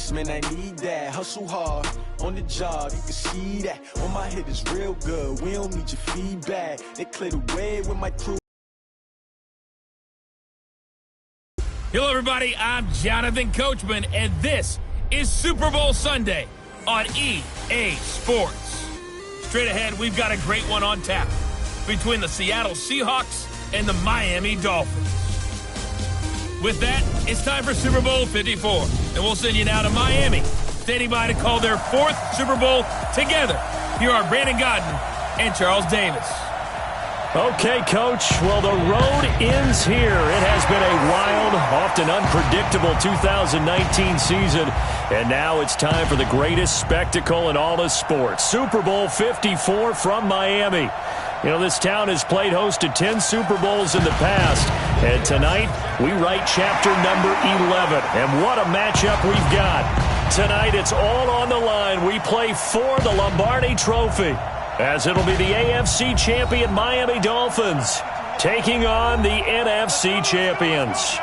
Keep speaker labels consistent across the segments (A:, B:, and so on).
A: Yes, man, I need that. Hustle hard on the job, you can see that. On my head is real good. We don't need your feedback. They clear the way with my crew.
B: Hello, everybody. I'm Jonathan Coachman, and this is Super Bowl Sunday on EA Sports. Straight ahead, we've got a great one on tap between the Seattle Seahawks and the Miami Dolphins. With that, it's time for Super Bowl 54, and we'll send you now to Miami, standing by to call their fourth Super Bowl together. Here are Brandon Godden and Charles Davis.
C: Okay, Coach. Well, the road ends here. It has been a wild, often unpredictable 2019 season, and now it's time for the greatest spectacle in all of sports. Super Bowl 54 from Miami. You know, this town has played host to 10 Super Bowls in the past, and tonight we write chapter number 11. And what a matchup we've got. Tonight it's all on the line. We play for the Lombardi Trophy, as it'll be the AFC champion Miami Dolphins taking on the NFC champions.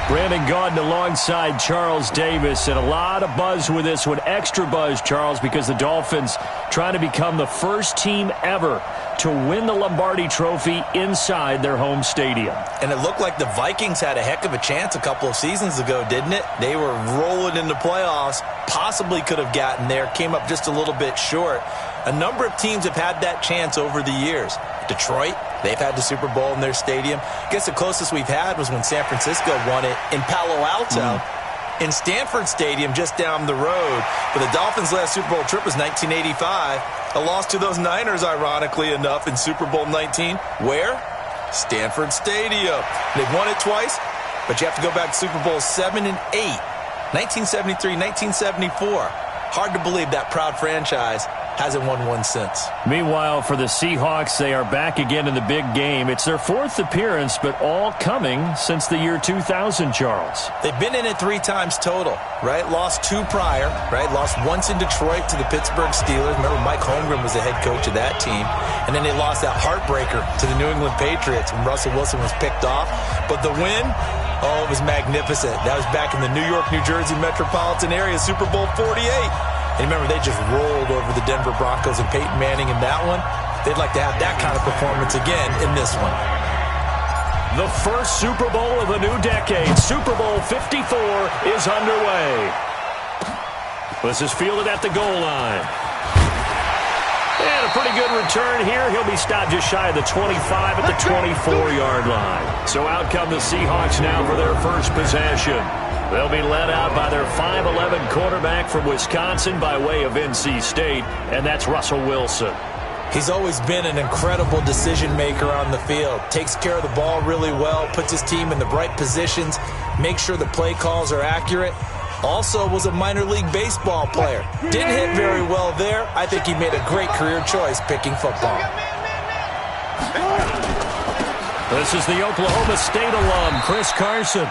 C: Brandon Gaudin alongside Charles Davis, and a lot of buzz with this one. Extra buzz, Charles, because the Dolphins trying to become the first team ever to win the Lombardi Trophy inside their home stadium.
D: And it looked like the Vikings had a heck of a chance a couple of seasons ago, didn't it? They were rolling in the playoffs, possibly could have gotten there, came up just a little bit short. A number of teams have had that chance over the years. Detroit, they've had the Super Bowl in their stadium. I guess the closest we've had was when San Francisco won it in Palo Alto in Stanford Stadium just down the road. But the Dolphins' last Super Bowl trip was 1985. A loss to those Niners, ironically enough, in Super Bowl 19. Where? Stanford Stadium. They've won it twice, but you have to go back to Super Bowl 7 and 8. 1973, 1974. Hard to believe that proud franchise hasn't won one since.
C: Meanwhile, for the Seahawks, they are back again in the big game. It's their fourth appearance, but all coming since the year 2000, Charles.
D: They've been in it 3 times total, right? Lost 2 prior, right? Lost once in Detroit to the Pittsburgh Steelers. Remember, Mike Holmgren was the head coach of that team. And then they lost that heartbreaker to the New England Patriots when Russell Wilson was picked off. But the win, oh, it was magnificent. That was back in the New York, New Jersey metropolitan area, Super Bowl 48. And remember, they just rolled over the Denver Broncos and Peyton Manning in that one. They'd like to have that kind of performance again in this one.
C: The first Super Bowl of a new decade, Super Bowl 54, is underway. This is fielded at the goal line. And a pretty good return here. He'll be stopped just shy of the 25 at the 24-yard line. So out come the Seahawks now for their first possession. They'll be led out by their 5'11 quarterback from Wisconsin by way of NC State, and that's Russell Wilson.
D: He's always been an incredible decision maker on the field. Takes care of the ball really well, puts his team in the right positions, makes sure the play calls are accurate. Also was a minor league baseball player. Didn't hit very well there. I think he made a great career choice picking football.
C: This is the Oklahoma State alum, Chris Carson.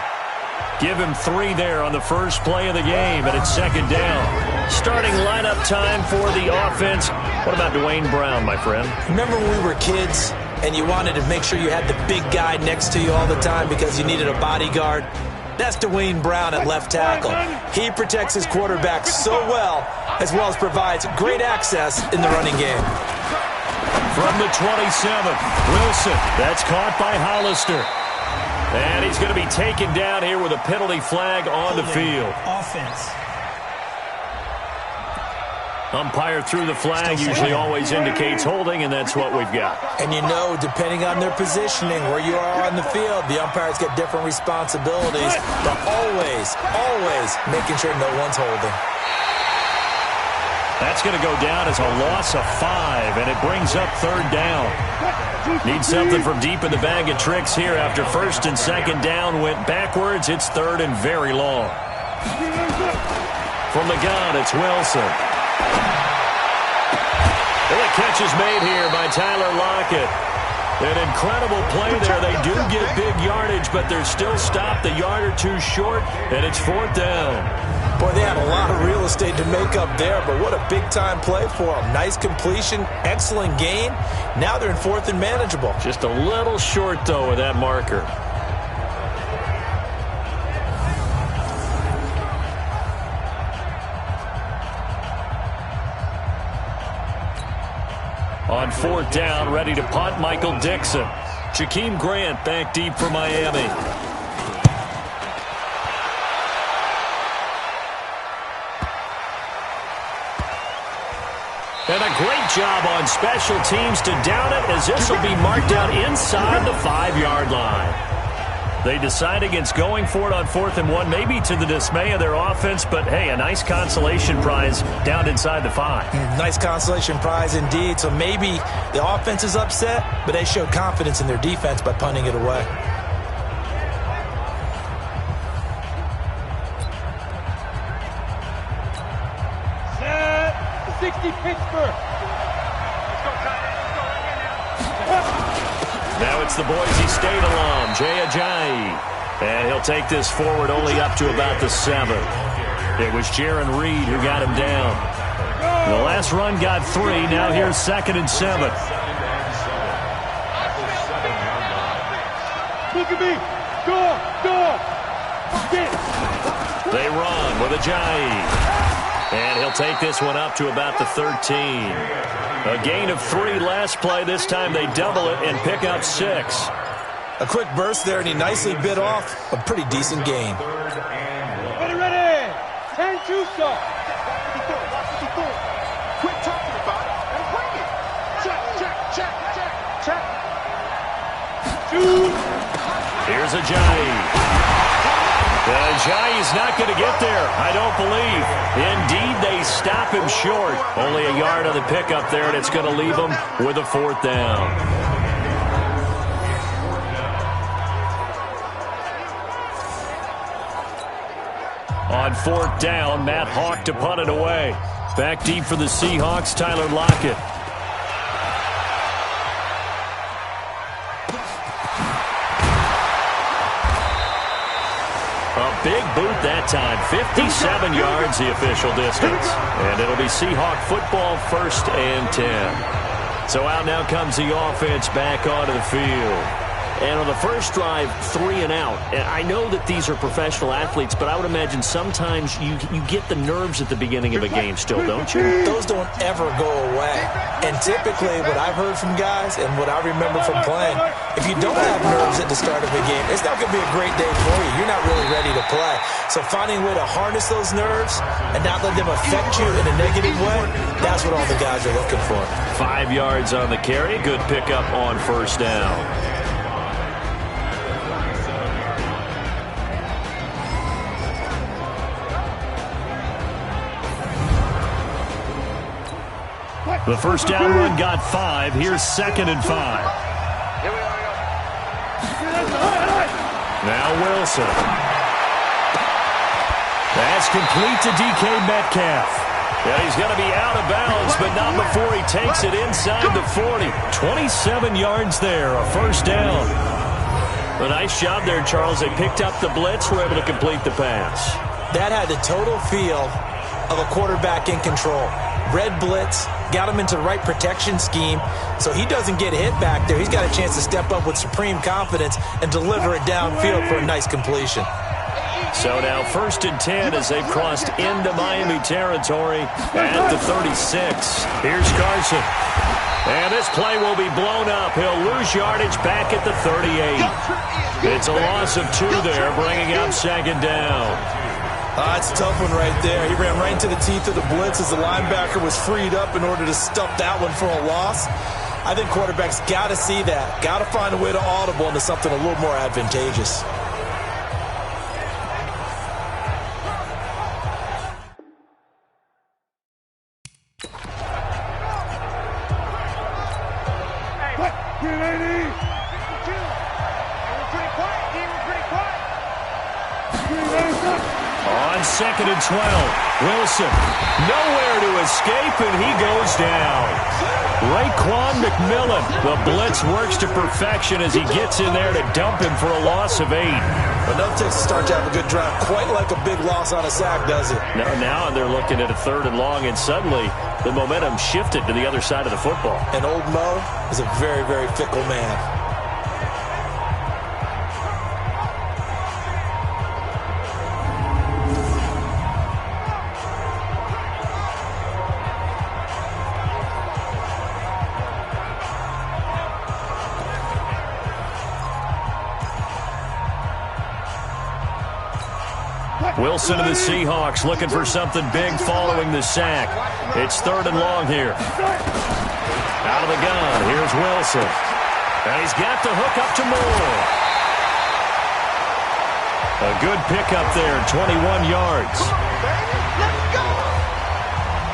C: Give him 3 there on the first play of the game, and it's second down. Starting lineup time for the offense. What about Dwayne Brown, my friend?
D: Remember when we were kids and you wanted to make sure you had the big guy next to you all the time because you needed a bodyguard? That's Dwayne Brown at left tackle. He protects his quarterback so well as provides great access in the running game.
C: From the 27th, Wilson. That's caught by Hollister. And he's going to be taken down here with a penalty flag on the field.
E: Offense.
C: Umpire threw the flag, usually always indicates holding, and that's what we've got.
D: And you know, depending on their positioning, where you are on the field, the umpires get different responsibilities, but always making sure no one's holding.
C: That's going to go down as a loss of 5, and it brings up third down. Need something from deep in the bag of tricks here after first and second down went backwards. It's third and very long. From the gun, it's Wilson. And the catch is made here by Tyler Lockett. An incredible play there. They do get big yardage, but they're still stopped a yard or 2 short, and it's fourth down.
D: Boy, they had a lot of real estate to make up there, but what a big-time play for them. Nice completion, excellent gain. Now they're in fourth and manageable.
C: Just a little short, though, of that marker. On 4th down, ready to punt, Michael Dixon. Jakeem Grant back deep for Miami. And a great job on special teams to down it, as this will be marked out inside the 5-yard line. They decide against going for it on 4th and 1, maybe to the dismay of their offense, but hey, a nice consolation prize down inside the 5.
D: Nice consolation prize indeed. So maybe the offense is upset, but they showed confidence in their defense by punting it away.
E: Set 60 Pittsburgh.
C: Now it's the Boise State alum, Jay Ajayi. And he'll take this forward only up to about the 7. It was Jaron Reed who got him down. The last run got 3. Now here's 2nd and 7.
E: Look at me. Door.
C: They run with Ajayi. And he'll take this one up to about the 13. A gain of 3 last play. This time they double it and pick up 6.
D: A quick burst there, and he nicely bit off a pretty decent gain.
E: Ready. 10-2 stop. Quit talking about it and bring it. Check. Shoot.
C: Here's Ajayi. Ajayi's not going to get there, I don't believe. Indeed, they stop him short. Only a yard on the pickup there, and it's going to leave him with a 4th down. On 4th down, Matt Hawk to punt it away. Back deep for the Seahawks, Tyler Lockett. Big boot that time. 57 yards the official distance. And it'll be Seahawk football, 1st and 10. So out now comes the offense back onto the field. And on the first drive, 3 and out. And I know that these are professional athletes, but I would imagine sometimes you get the nerves at the beginning of a game still, don't you?
D: Those don't ever go away. And typically what I've heard from guys and what I remember from playing, if you don't have nerves at the start of a game, it's not going to be a great day for you. You're not really ready to play. So finding a way to harness those nerves and not let them affect you in a negative way, that's what all the guys are looking for.
C: 5 yards on the carry. Good pickup on 1st down. The first down run got 5. Here's 2nd and 5. Now Wilson. That's complete to DK Metcalf. And he's going to be out of bounds, but not before he takes it inside the 40. 27 yards there, a 1st down. A nice job there, Charles. They picked up the blitz, were able to complete the pass.
D: That had the total feel of a quarterback in control. Red blitz, got him into the right protection scheme, so he doesn't get hit back there. He's got a chance to step up with supreme confidence and deliver it downfield for a nice completion.
C: So now 1st and 10 as they've crossed into Miami territory at the 36. Here's Carson. And this play will be blown up. He'll lose yardage back at the 38. It's a loss of 2 there, bringing up 2nd down.
D: It's a tough one right there. He ran right into the teeth of the blitz as the linebacker was freed up in order to stuff that one for a loss. I think quarterbacks got to see that. Got to find a way to audible into something a little more advantageous.
C: On 2nd and 12, Wilson nowhere to escape, and he goes down. Raekwon McMillan, the blitz works to perfection as he gets in there to dump him for a loss of 8.
D: Enough takes to start to have a good drive, quite like a big loss on a sack, does it?
C: Now they're looking at a 3rd and long, and suddenly the momentum shifted to the other side of the football.
D: And old Mo is a very, very fickle man.
C: Wilson and the Seahawks looking for something big following the sack. It's 3rd and long here. Out of the gun, here's Wilson. And he's got the hook up to Moore. A good pickup there, 21 yards.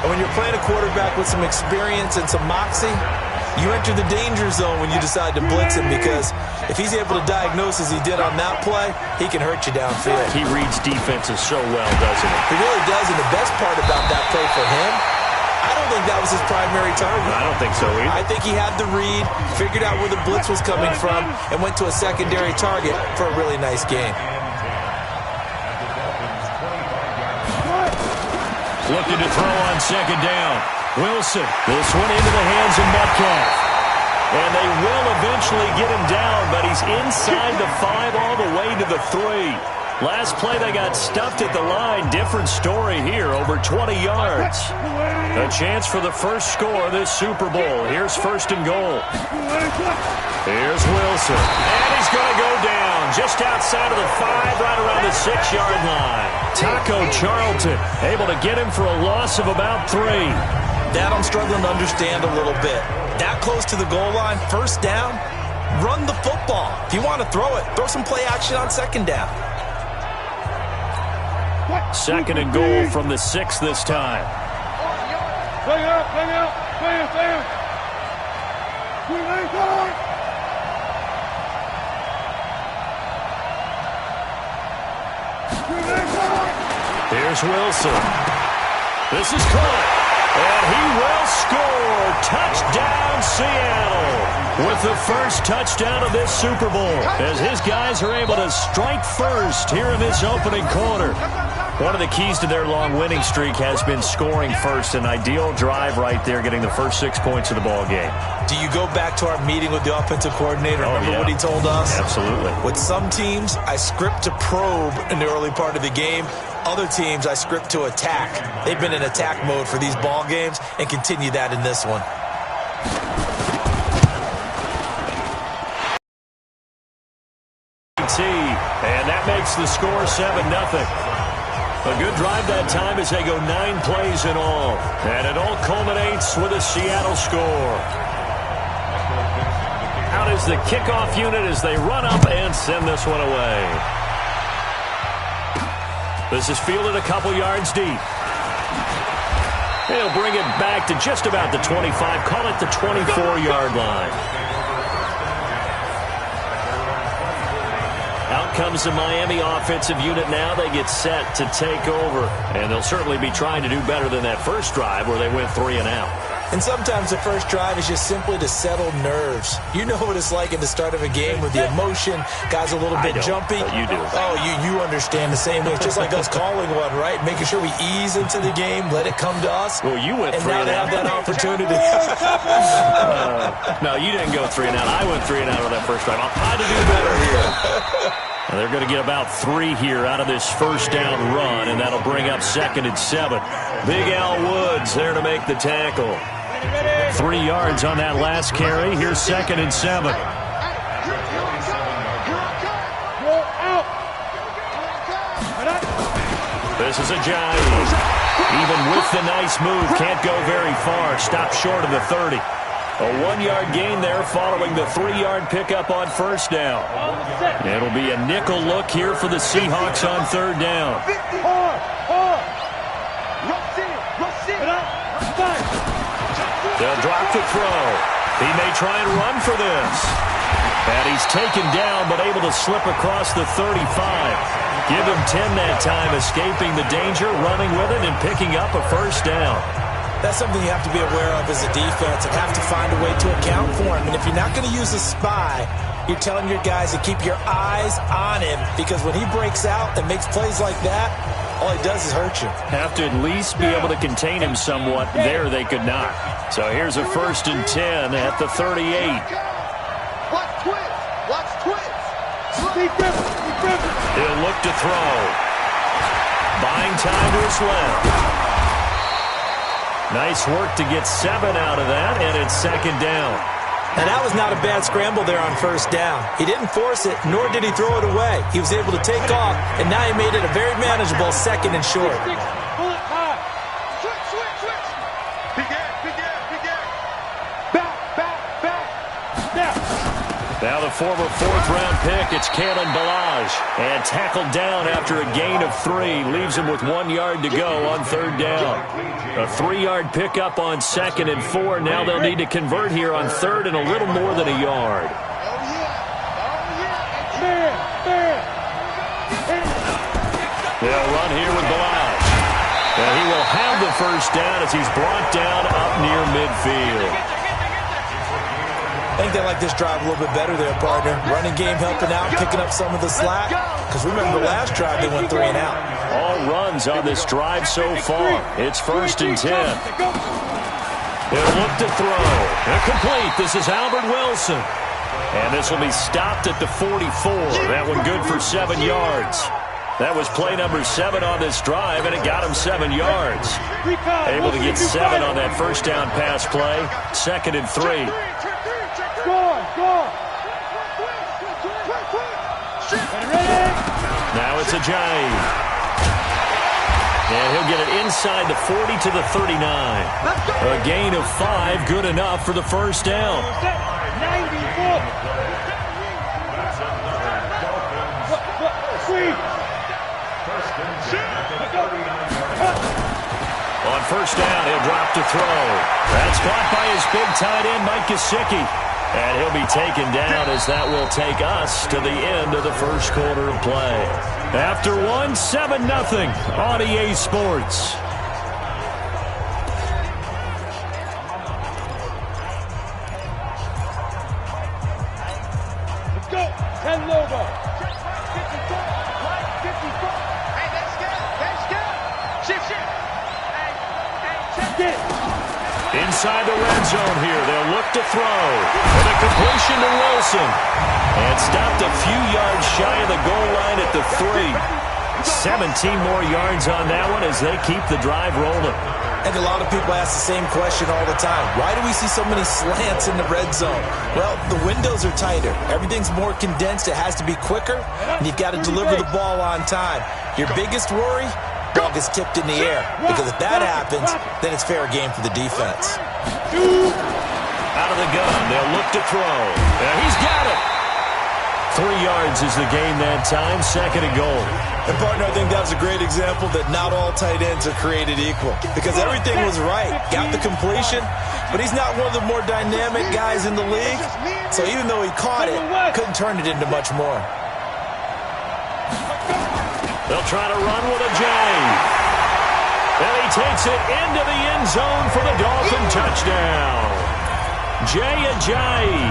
D: And when you're playing a quarterback with some experience and some moxie, you enter the danger zone when you decide to blitz him, because if he's able to diagnose as he did on that play, he can hurt you downfield.
C: He reads defenses so well, doesn't he?
D: He really does, and the best part about that play for him, I don't think that was his primary target.
C: I don't think so either.
D: I think he had the read, figured out where the blitz was coming from, and went to a secondary target for a really nice game.
C: Looking to throw on 2nd down. Wilson, this one into the hands of Metcalf. And they will eventually get him down, but he's inside the 5 all the way to the 3. Last play they got stuffed at the line. Different story here, over 20 yards. A chance for the first score of this Super Bowl. Here's 1st and goal. Here's Wilson. And he's going to go down just outside of the 5, right around the 6-yard line. Taco Charlton able to get him for a loss of about 3.
D: That I'm struggling to understand a little bit. That close to the goal line, 1st down, run the football. If you want to throw it, throw some play action on 2nd down.
C: 2nd and goal from the 6 this time.
E: Play out, play out, play out, play out.
C: Here's Wilson. This is caught. And he will score. Touchdown, Seattle. With the first touchdown of this Super Bowl, as his guys are able to strike first here in this opening quarter. One of the keys to their long winning streak has been scoring first. An ideal drive right there, getting the first 6 points of the ball game.
D: Do you go back to our meeting with the offensive coordinator? Remember what he told us?
C: Absolutely.
D: With some teams, I script to probe in the early part of the game. Other teams, I script to attack. They've been in attack mode for these ball games and continue that in this one.
C: And that makes the score 7-0. A good drive that time as they go 9 plays in all. And it all culminates with a Seattle score. Out is the kickoff unit as they run up and send this one away. This is fielded a couple yards deep. They'll bring it back to just about the 25. Call it the 24-yard line. Out comes the Miami offensive unit now. They get set to take over. And they'll certainly be trying to do better than that first drive where they went 3 and out.
D: And sometimes the first drive is just simply to settle nerves. You know what it's like at the start of a game with the emotion. Guys a little bit jumpy.
C: You do.
D: Oh, you understand the same way. It's just like us calling one, right? Making sure we ease into the game, let it come to us.
C: Well, you went 3 and out.
D: And now they have that opportunity.
C: No, you didn't go 3 and out. I went 3 and out on that first drive. I'll try to do better here. And they're going to get about 3 here out of this first down run, and that'll bring up 2nd and 7. Big Al Woods there to make the tackle. 3 yards on that last carry. Here's 2nd and 7. This is a giant. Even with the nice move, can't go very far. Stopped short of the 30. A 1-yard gain there following the 3-yard pickup on first down. It'll be a nickel look here for the Seahawks on 3rd down. They'll drop the throw. He may try and run for this. And he's taken down, but able to slip across the 35. Give him 10 that time, escaping the danger, running with it, and picking up a first down.
D: That's something you have to be aware of as a defense and have to find a way to account for him. And if you're not going to use a spy, you're telling your guys to keep your eyes on him, because when he breaks out and makes plays like that, all he does is hurt you.
C: Have to at least be able to contain him somewhat. There they could not. So here's a 1st and 10 at the 38.
E: Watch twins. Watch twins.
C: He'll look to throw. Buying time to his left. Nice work to get 7 out of that, and it's 2nd down.
D: Now, that was not a bad scramble there on first down. He didn't force it, nor did he throw it away. He was able to take off, and now he made it a very manageable 2nd and short.
C: Now the former 4th-round pick, it's Kalen Ballage. And tackled down after a gain of 3. Leaves him with 1 yard to go on 3rd down. A 3-yard pickup on 2nd and 4. Now they'll need to convert here on 3rd and a little more than a yard. They'll run here with Ballage. And he will have the first down as he's brought down up near midfield.
D: I think they like this drive a little bit better there, partner. Running game helping out, picking up some of the slack. Because remember the last drive, they went 3 and out.
C: All runs on this drive so far. It's 1st and 10. They'll look to throw. They're complete. This is Albert Wilson. And this will be stopped at the 44. That one good for 7 yards. That was play number 7 on this drive, and it got him 7 yards. Able to get 7 on that first down pass play. 2nd and 3. Now it's Ajayi. And he'll get it inside the 40 to the 39. A gain of 5, good enough for the first down. On first down, he'll drop to throw. That's caught by his big tight end, Mike Gesicki. And he'll be taken down as that will take us to the end of the first quarter of play. After 1, 7-0 on EA Sports.
E: Let's go. 10 logo. 54. Hey, let's go. Let's go. Shift. Hey,
C: Inside the red zone here, they'll look to throw. And a completion to Wilson. And stopped a few yards shy of the goal line at the 3. 17 more yards on that one as they keep the drive rolling.
D: And a lot of people ask the same question all the time. Why do we see so many slants in the red zone? Well, the windows are tighter. Everything's more condensed. It has to be quicker. And you've got to deliver the ball on time. Your biggest worry? Ball gets tipped in the air. Because if that happens, then it's fair game for the defense.
C: Out of the gun, they'll look to throw. And he's got it. 3 yards is the gain that time, 2nd and goal.
D: And, partner, I think that was a great example that not all tight ends are created equal. Because everything was right. Got the completion, but he's not one of the more dynamic guys in the league. So even though he caught it, couldn't turn it into much more.
C: They'll try to run with Ajayi. And he takes it into the end zone for the Dolphin touchdown. Ajayi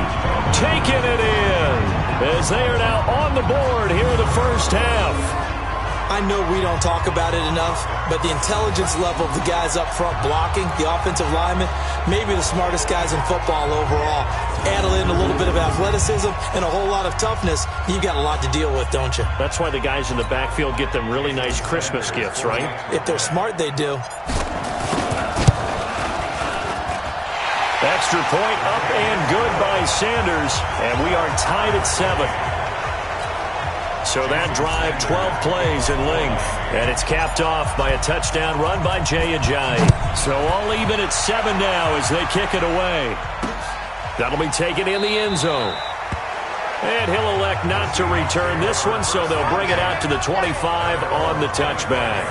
C: taking it in as they are now on the board here in the first half.
D: I know we don't talk about it enough, but the intelligence level of the guys up front blocking, the offensive linemen, maybe the smartest guys in football overall. Add in a little bit of athleticism and a whole lot of toughness, you've got a lot to deal with, don't you?
C: That's why the guys in the backfield get them really nice Christmas gifts, right?
D: If they're smart, they do.
C: Extra point up and good by Sanders, and we are tied at 7. So that drive, 12 plays in length, and it's capped off by a touchdown run by Ajayi. So all even at 7 now as they kick it away. That'll be taken in the end zone. And he'll elect not to return this one, so they'll bring it out to the 25 on the touchback.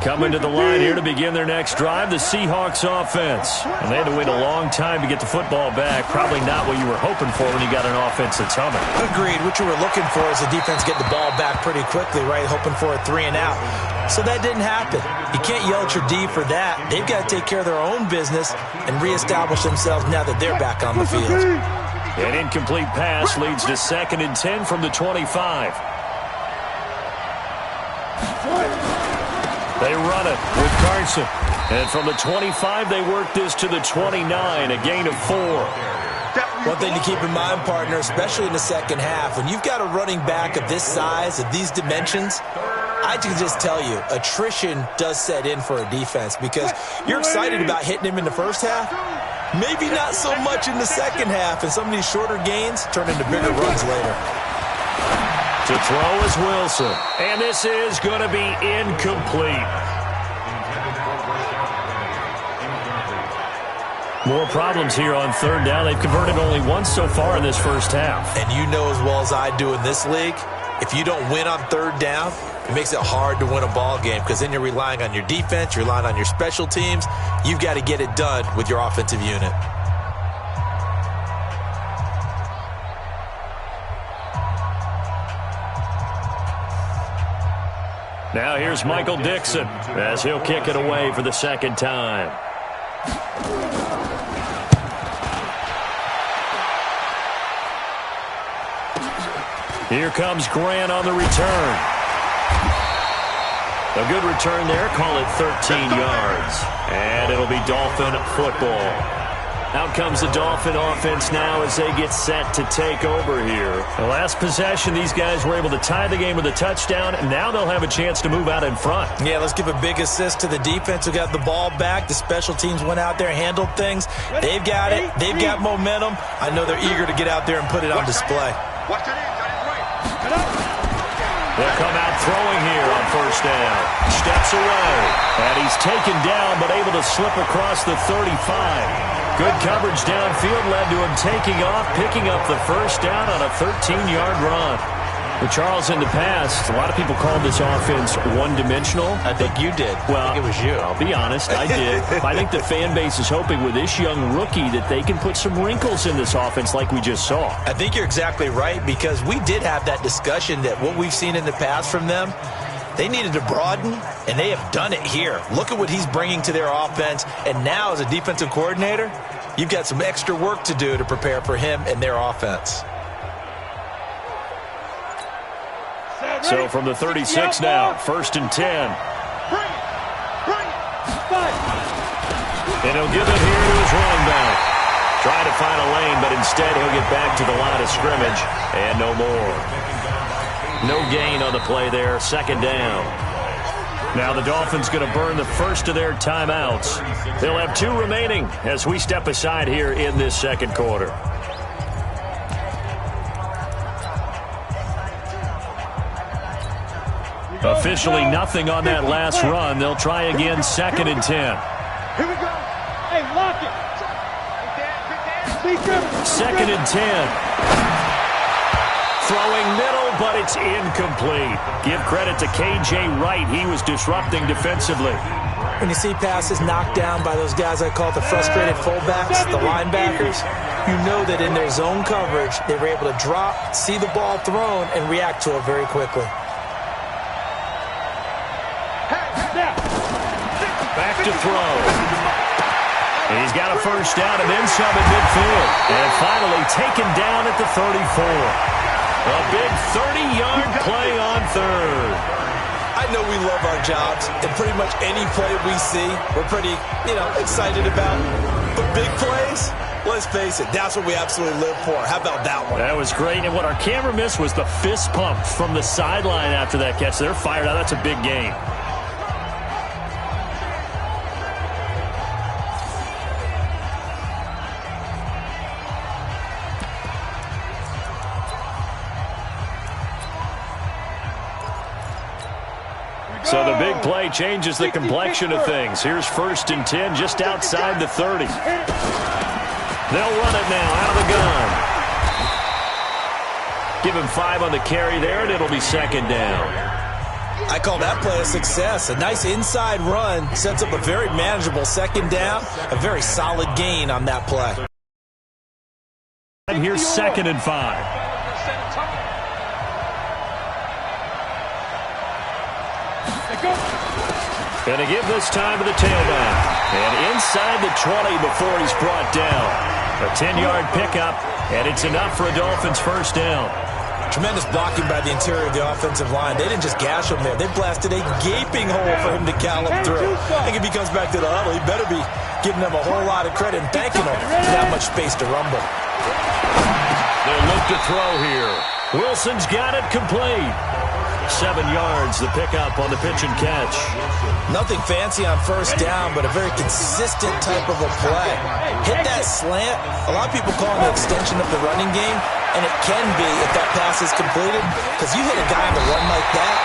C: Coming to the line here to begin their next drive, the Seahawks offense. And they had to wait a long time to get the football back. Probably not what you were hoping for when you got an offense that's humming.
D: Agreed. What you were looking for is the defense get the ball back pretty quickly, right? Hoping for a 3 and out. So that didn't happen. You can't yell at your D for that. They've got to take care of their own business and reestablish themselves now that they're back on the field.
C: An incomplete pass leads to 2nd and 10 from the 25. They run it with Carson. And from the 25, they work this to the 29, a gain of 4.
D: One thing to keep in mind, partner, especially in the second half, when you've got a running back of this size, of these dimensions, I can just tell you, attrition does set in for a defense because you're excited about hitting him in the first half. Maybe not so much in the second half, and some of these shorter gains turn into bigger runs later.
C: To throw is Wilson, and this is going to be incomplete. More problems here on 3rd down. They've converted only once so far in this first half.
D: And you know as well as I do in this league, if you don't win on 3rd down, it makes it hard to win a ball game because then you're relying on your defense, you're relying on your special teams. You've got to get it done with your offensive unit.
C: Now here's Michael Dixon as he'll kick it away for the 2nd time. Here comes Grant on the return. A good return there. Call it 13 yards. And it'll be Dolphin football. Out comes the Dolphin offense now as they get set to take over here. The last possession, these guys were able to tie the game with a touchdown, and now they'll have a chance to move out in front.
D: Yeah, let's give a big assist to the defense who got the ball back. The special teams went out there, handled things. They've got it. They've got momentum. I know they're eager to get out there and put it on display.
C: They'll come out throwing here on 1st down. Steps away, and he's taken down but able to slip across the 35. Good coverage downfield led to him taking off, picking up the 1st down on a 13-yard run. Well, Charles, in the past, a lot of people called this offense one-dimensional.
D: I think you did.
C: Well,
D: I think it was you.
C: I'll be honest, I did. I think the fan base is hoping with this young rookie that they can put some wrinkles in this offense like we just saw.
D: I think you're exactly right because we did have that discussion that what we've seen in the past from them, they needed to broaden, and they have done it here. Look at what he's bringing to their offense, and now as a defensive coordinator, you've got some extra work to do to prepare for him and their offense.
C: So from the 36 now, 1st and 10. And he'll give it here to his running back. Trying to find a lane, but instead he'll get back to the line of scrimmage. And no more. No gain on the play there, 2nd down. Now the Dolphins going to burn the first of their timeouts. They'll have 2 remaining as we step aside here in this 2nd quarter. Officially nothing on that last run. They'll try again, 2nd and 10.
E: Here we go. Hey, lock it.
C: 2nd and 10. Throwing middle, but it's incomplete. Give credit to K.J. Wright. He was disrupting defensively.
D: When you see passes knocked down by those guys I call the frustrated fullbacks, the linebackers, you know that in their zone coverage, they were able to drop, see the ball thrown, and react to it very quickly.
C: Back to throw. He's got a 1st down and then some at midfield. And finally taken down at the 34. A big 30-yard play on 3rd.
D: I know we love our jobs, and pretty much any play we see, we're pretty, excited about. But big plays, let's face it, that's what we absolutely live for. How about that one?
C: That was great. And what our camera missed was the fist pump from the sideline after that catch. They're fired out. That's a big gain. So the big play changes the complexion of things. Here's 1st and 10 just outside the 30. They'll run it now out of the gun. Give him 5 on the carry there, and it'll be 2nd down.
D: I call that play a success. A nice inside run sets up a very manageable 2nd down. A very solid gain on that play.
C: And here's 2nd and 5. Going to give this time to the tailback. And inside the 20 before he's brought down. A 10-yard pickup, and it's enough for a Dolphins first down.
D: Tremendous blocking by the interior of the offensive line. They didn't just gash him there. They blasted a gaping hole for him to gallop through. I think if he comes back to the huddle, he better be giving them a whole lot of credit and thanking them for that much space to rumble.
C: They'll look to throw here. Wilson's got it complete. 7 yards, the pickup on the pitch and catch.
D: Nothing fancy on first down, but a very consistent type of a play. Hit that slant. A lot of people call it an extension of the running game, and it can be if that pass is completed, because you hit a guy on the run like that,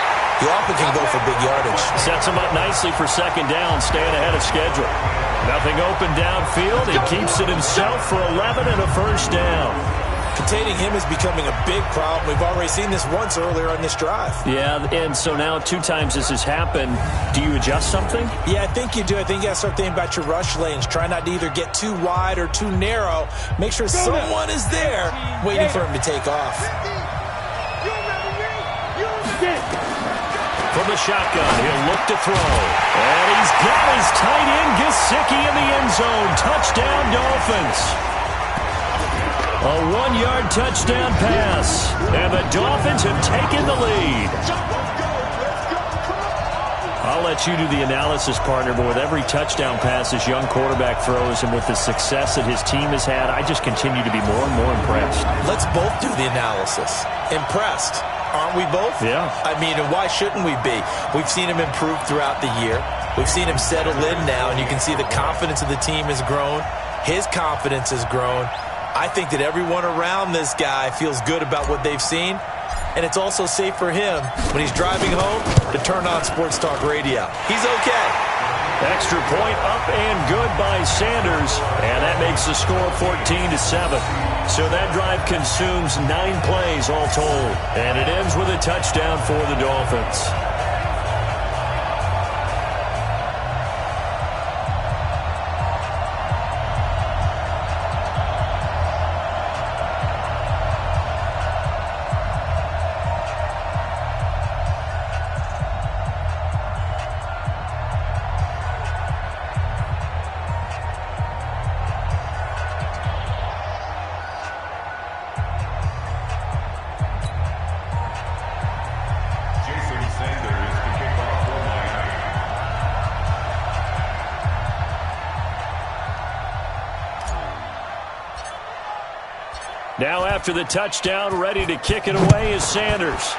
D: he often can go for big yardage.
C: Sets him up nicely for second down, staying ahead of schedule. Nothing open downfield. He keeps it himself for 11 and a first down.
D: Containing him is becoming a big problem. We've already seen this once earlier on this drive.
C: Yeah, and so now 2 times this has happened. Do you adjust something?
D: Yeah, I think you do. I think you got to start thinking about your rush lanes. Try not to either get too wide or too narrow. Make sure someone is there waiting for him to take off.
C: From the shotgun, he'll look to throw. And he's got his tight end, Gesicki, in the end zone. Touchdown, Dolphins. A 1-yard touchdown pass. And the Dolphins have taken the lead. I'll let you do the analysis, partner, but with every touchdown pass this young quarterback throws and with the success that his team has had, I just continue to be more and more impressed.
D: Let's both do the analysis. Impressed. Aren't we both?
C: Yeah.
D: I mean, and why shouldn't we be? We've seen him improve throughout the year. We've seen him settle in now, and you can see the confidence of the team has grown. His confidence has grown. I think that everyone around this guy feels good about what they've seen, and it's also safe for him when he's driving home to turn on Sports Talk Radio. He's okay.
C: Extra point up and good by Sanders, and that makes the score 14-7. So that drive consumes 9 plays all told, and it ends with a touchdown for the Dolphins. Now after the touchdown, ready to kick it away is Sanders.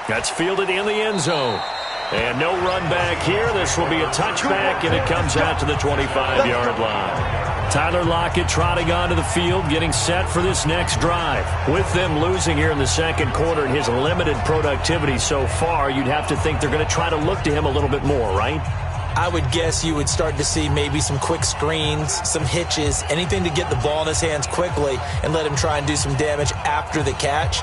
C: That's fielded in the end zone. And no run back here. This will be a touchback, and it comes out to the 25-yard line. Tyler Lockett trotting onto the field, getting set for this next drive. With them losing here in the second quarter and his limited productivity so far, you'd have to think they're going to try to look to him a little bit more, right?
D: I would guess you would start to see maybe some quick screens, some hitches, anything to get the ball in his hands quickly and let him try and do some damage after the catch.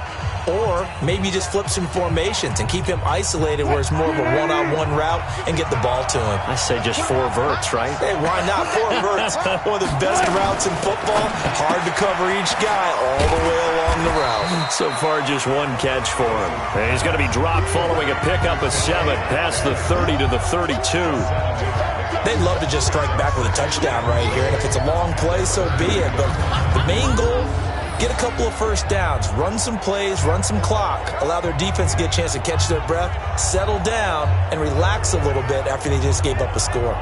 D: Or maybe just flip some formations and keep him isolated where it's more of a one-on-one route and get the ball to him.
C: I say just 4 verts, right?
D: Hey, why not 4 verts? One of the best routes in football. Hard to cover each guy all the way along the route.
C: So far, just 1 catch for him. And he's going to be dropped following a pickup of 7 past the 30 to the 32.
D: They'd love to just strike back with a touchdown right here, and if it's a long play, so be it. But the main goal, get a couple of first downs, run some plays, run some clock, allow their defense to get a chance to catch their breath, settle down, and relax a little bit after they just gave up a score.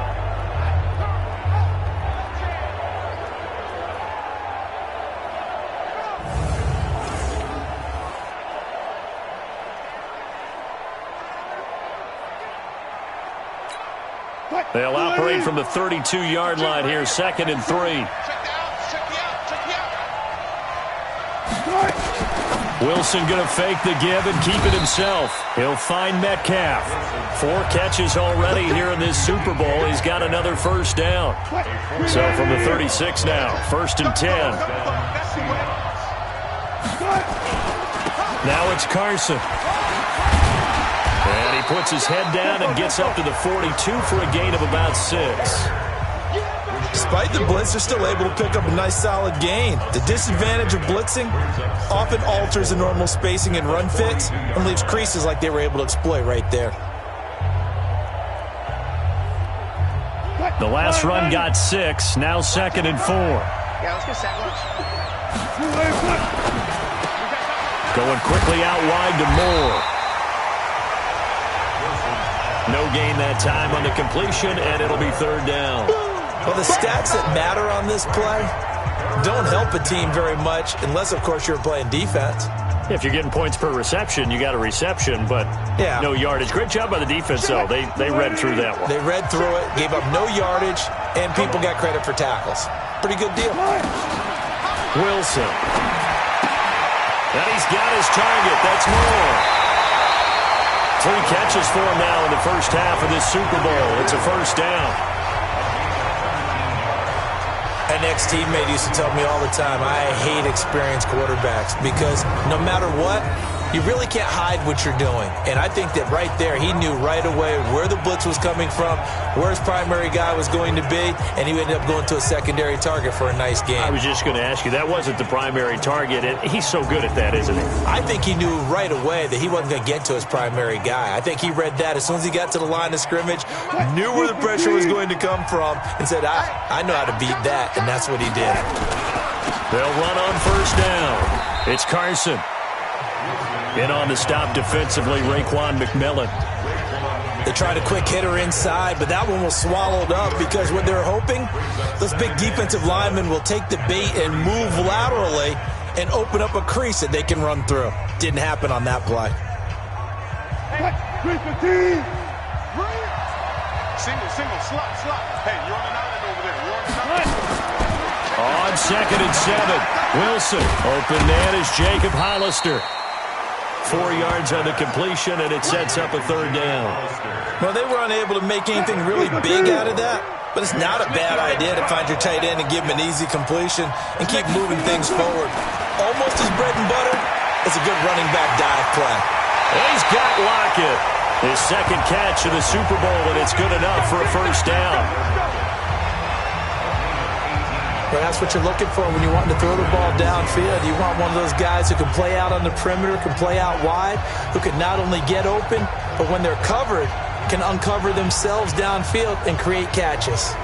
C: They'll operate from the 32-yard line here, 2nd and 3. Wilson going to fake the give and keep it himself. He'll find Metcalf. 4 catches already here in this Super Bowl. He's got another first down. So from the 36 now, 1st and 10. Now it's Carson. And he puts his head down and gets up to the 42 for a gain of about 6.
D: Despite the blitz, they're still able to pick up a nice solid gain. The disadvantage of blitzing often alters the normal spacing and run fits and leaves creases like they were able to exploit right there.
C: The last run got 6, now 2nd and 4.
F: Yeah, let's get sandwich.
C: Going quickly out wide to Moore. No gain that time on the completion, and it'll be 3rd down.
D: Well, the stats that matter on this play don't help a team very much unless, of course, you're playing defense.
C: If you're getting points per reception, you got a reception, but no yardage. Great job by the defense, though. They read through that one.
D: They read through it, gave up no yardage, and people got credit for tackles. Pretty good deal.
C: Wilson. And he's got his target. That's Moore. 3 catches for him now in the first half of this Super Bowl. It's a 1st down.
D: An ex-teammate used to tell me all the time, I hate experienced quarterbacks because no matter what, you really can't hide what you're doing. And I think that right there, he knew right away where the blitz was coming from, where his primary guy was going to be, and he ended up going to a secondary target for a nice game.
C: I was just going to ask you, that wasn't the primary target. He's so good at that, isn't he?
D: I think he knew right away that he wasn't going to get to his primary guy. I think he read that as soon as he got to the line of scrimmage, knew where the pressure was going to come from, and said, I know how to beat that, and that's what he did.
C: They'll run on 1st down. It's Carson. In on the stop defensively, Raekwon McMillan.
D: They tried a quick hitter inside, but that one was swallowed up because what they're hoping, those big defensive linemen will take the bait and move laterally and open up a crease that they can run through. Didn't happen on that play.
E: Single, slot. Hey, you're on an island over there. You're on an island.
C: On 2nd and 7, Wilson. Open man is Jacob Hollister. 4 yards on the completion, and it sets up a 3rd down.
D: Well, they were unable to make anything really big out of that, but it's not a bad idea to find your tight end and give him an easy completion and keep moving things forward. Almost his bread and butter. It's a good running back dive play.
C: He's got Lockett. His 2nd catch of the Super Bowl, and it's good enough for a 1st down.
D: But that's what you're looking for when you want to throw the ball downfield. You want one of those guys who can play out on the perimeter, can play out wide, who can not only get open, but when they're covered, can uncover themselves downfield and create catches.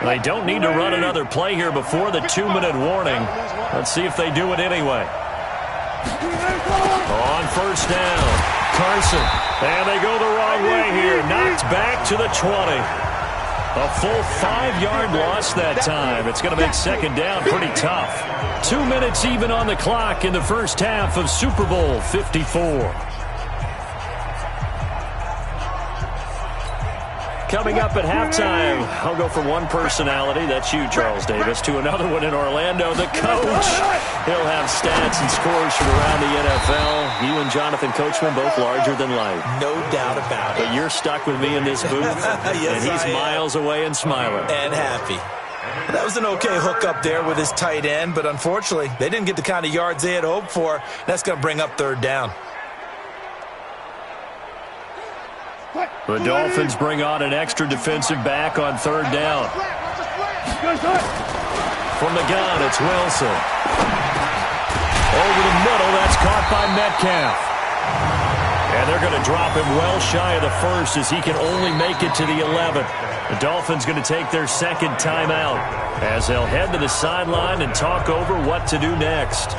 C: They don't need to run another play here before the 2-minute warning. Let's see if they do it anyway. On 1st down, Carson. And they go the wrong way here. Knocked back to the 20. A full 5-yard loss that time. It's going to make 2nd down pretty tough. 2 minutes even on the clock in the first half of Super Bowl 54. Coming up at halftime, I'll go from one personality, that's you, Charles Davis, to another one in Orlando, the coach. He'll have stats and scores from around the NFL. You and Jonathan Coachman, both larger than life.
D: No doubt about it.
C: But you're stuck with me in this booth,
D: yes,
C: and he's miles away and smiling.
D: And happy. That was an okay hook up there with his tight end, but unfortunately, they didn't get the kind of yards they had hoped for. That's going to bring up 3rd down.
C: The Dolphins bring on an extra defensive back on 3rd down. From the gun, it's Wilson. Over the middle, that's caught by Metcalf. And they're going to drop him well shy of the 1st as he can only make it to the 11th. The Dolphins going to take their 2nd timeout as they'll head to the sideline and talk over what to do next.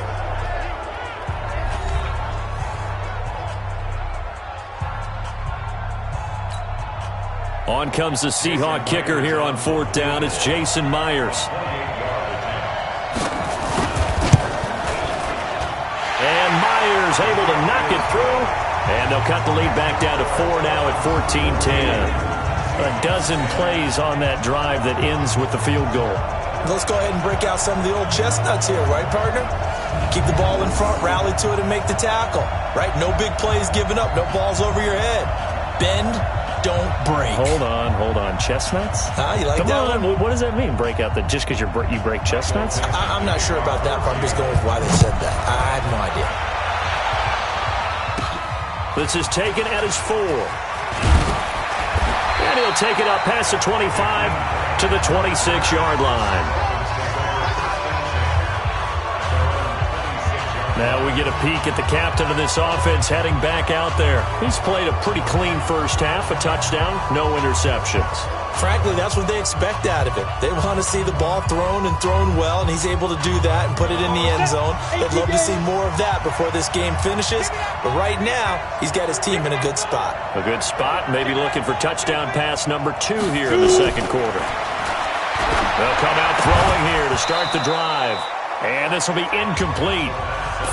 C: On comes the Seahawk kicker here on 4th down. It's Jason Myers. And Myers able to knock it through. And they'll cut the lead back down to 4 now at 14-10. A dozen plays on that drive that ends with the field goal.
D: Let's go ahead and break out some of the old chestnuts here, right, partner? Keep the ball in front, rally to it, and make the tackle, right? No big plays given up, no balls over your head. Bend, don't break.
C: Hold on. Chestnuts?
D: You like
C: Come
D: that
C: on.
D: one?
C: What does that mean, break out? Just because you break chestnuts?
D: I'm not sure about that, but I'm just going with why they said that. I have no idea.
C: This is taken at his 4. And he'll take it up past the 25 to the 26-yard line. Now we get a peek at the captain of this offense heading back out there. He's played a pretty clean first half, a touchdown, no interceptions.
D: Frankly, that's what they expect out of it. They want to see the ball thrown and thrown well, and he's able to do that and put it in the end zone. They'd love to see more of that before this game finishes. But right now, he's got his team in a good spot.
C: A good spot, maybe looking for touchdown pass number 2 here in the second quarter. They'll come out throwing here to start the drive. And this will be incomplete.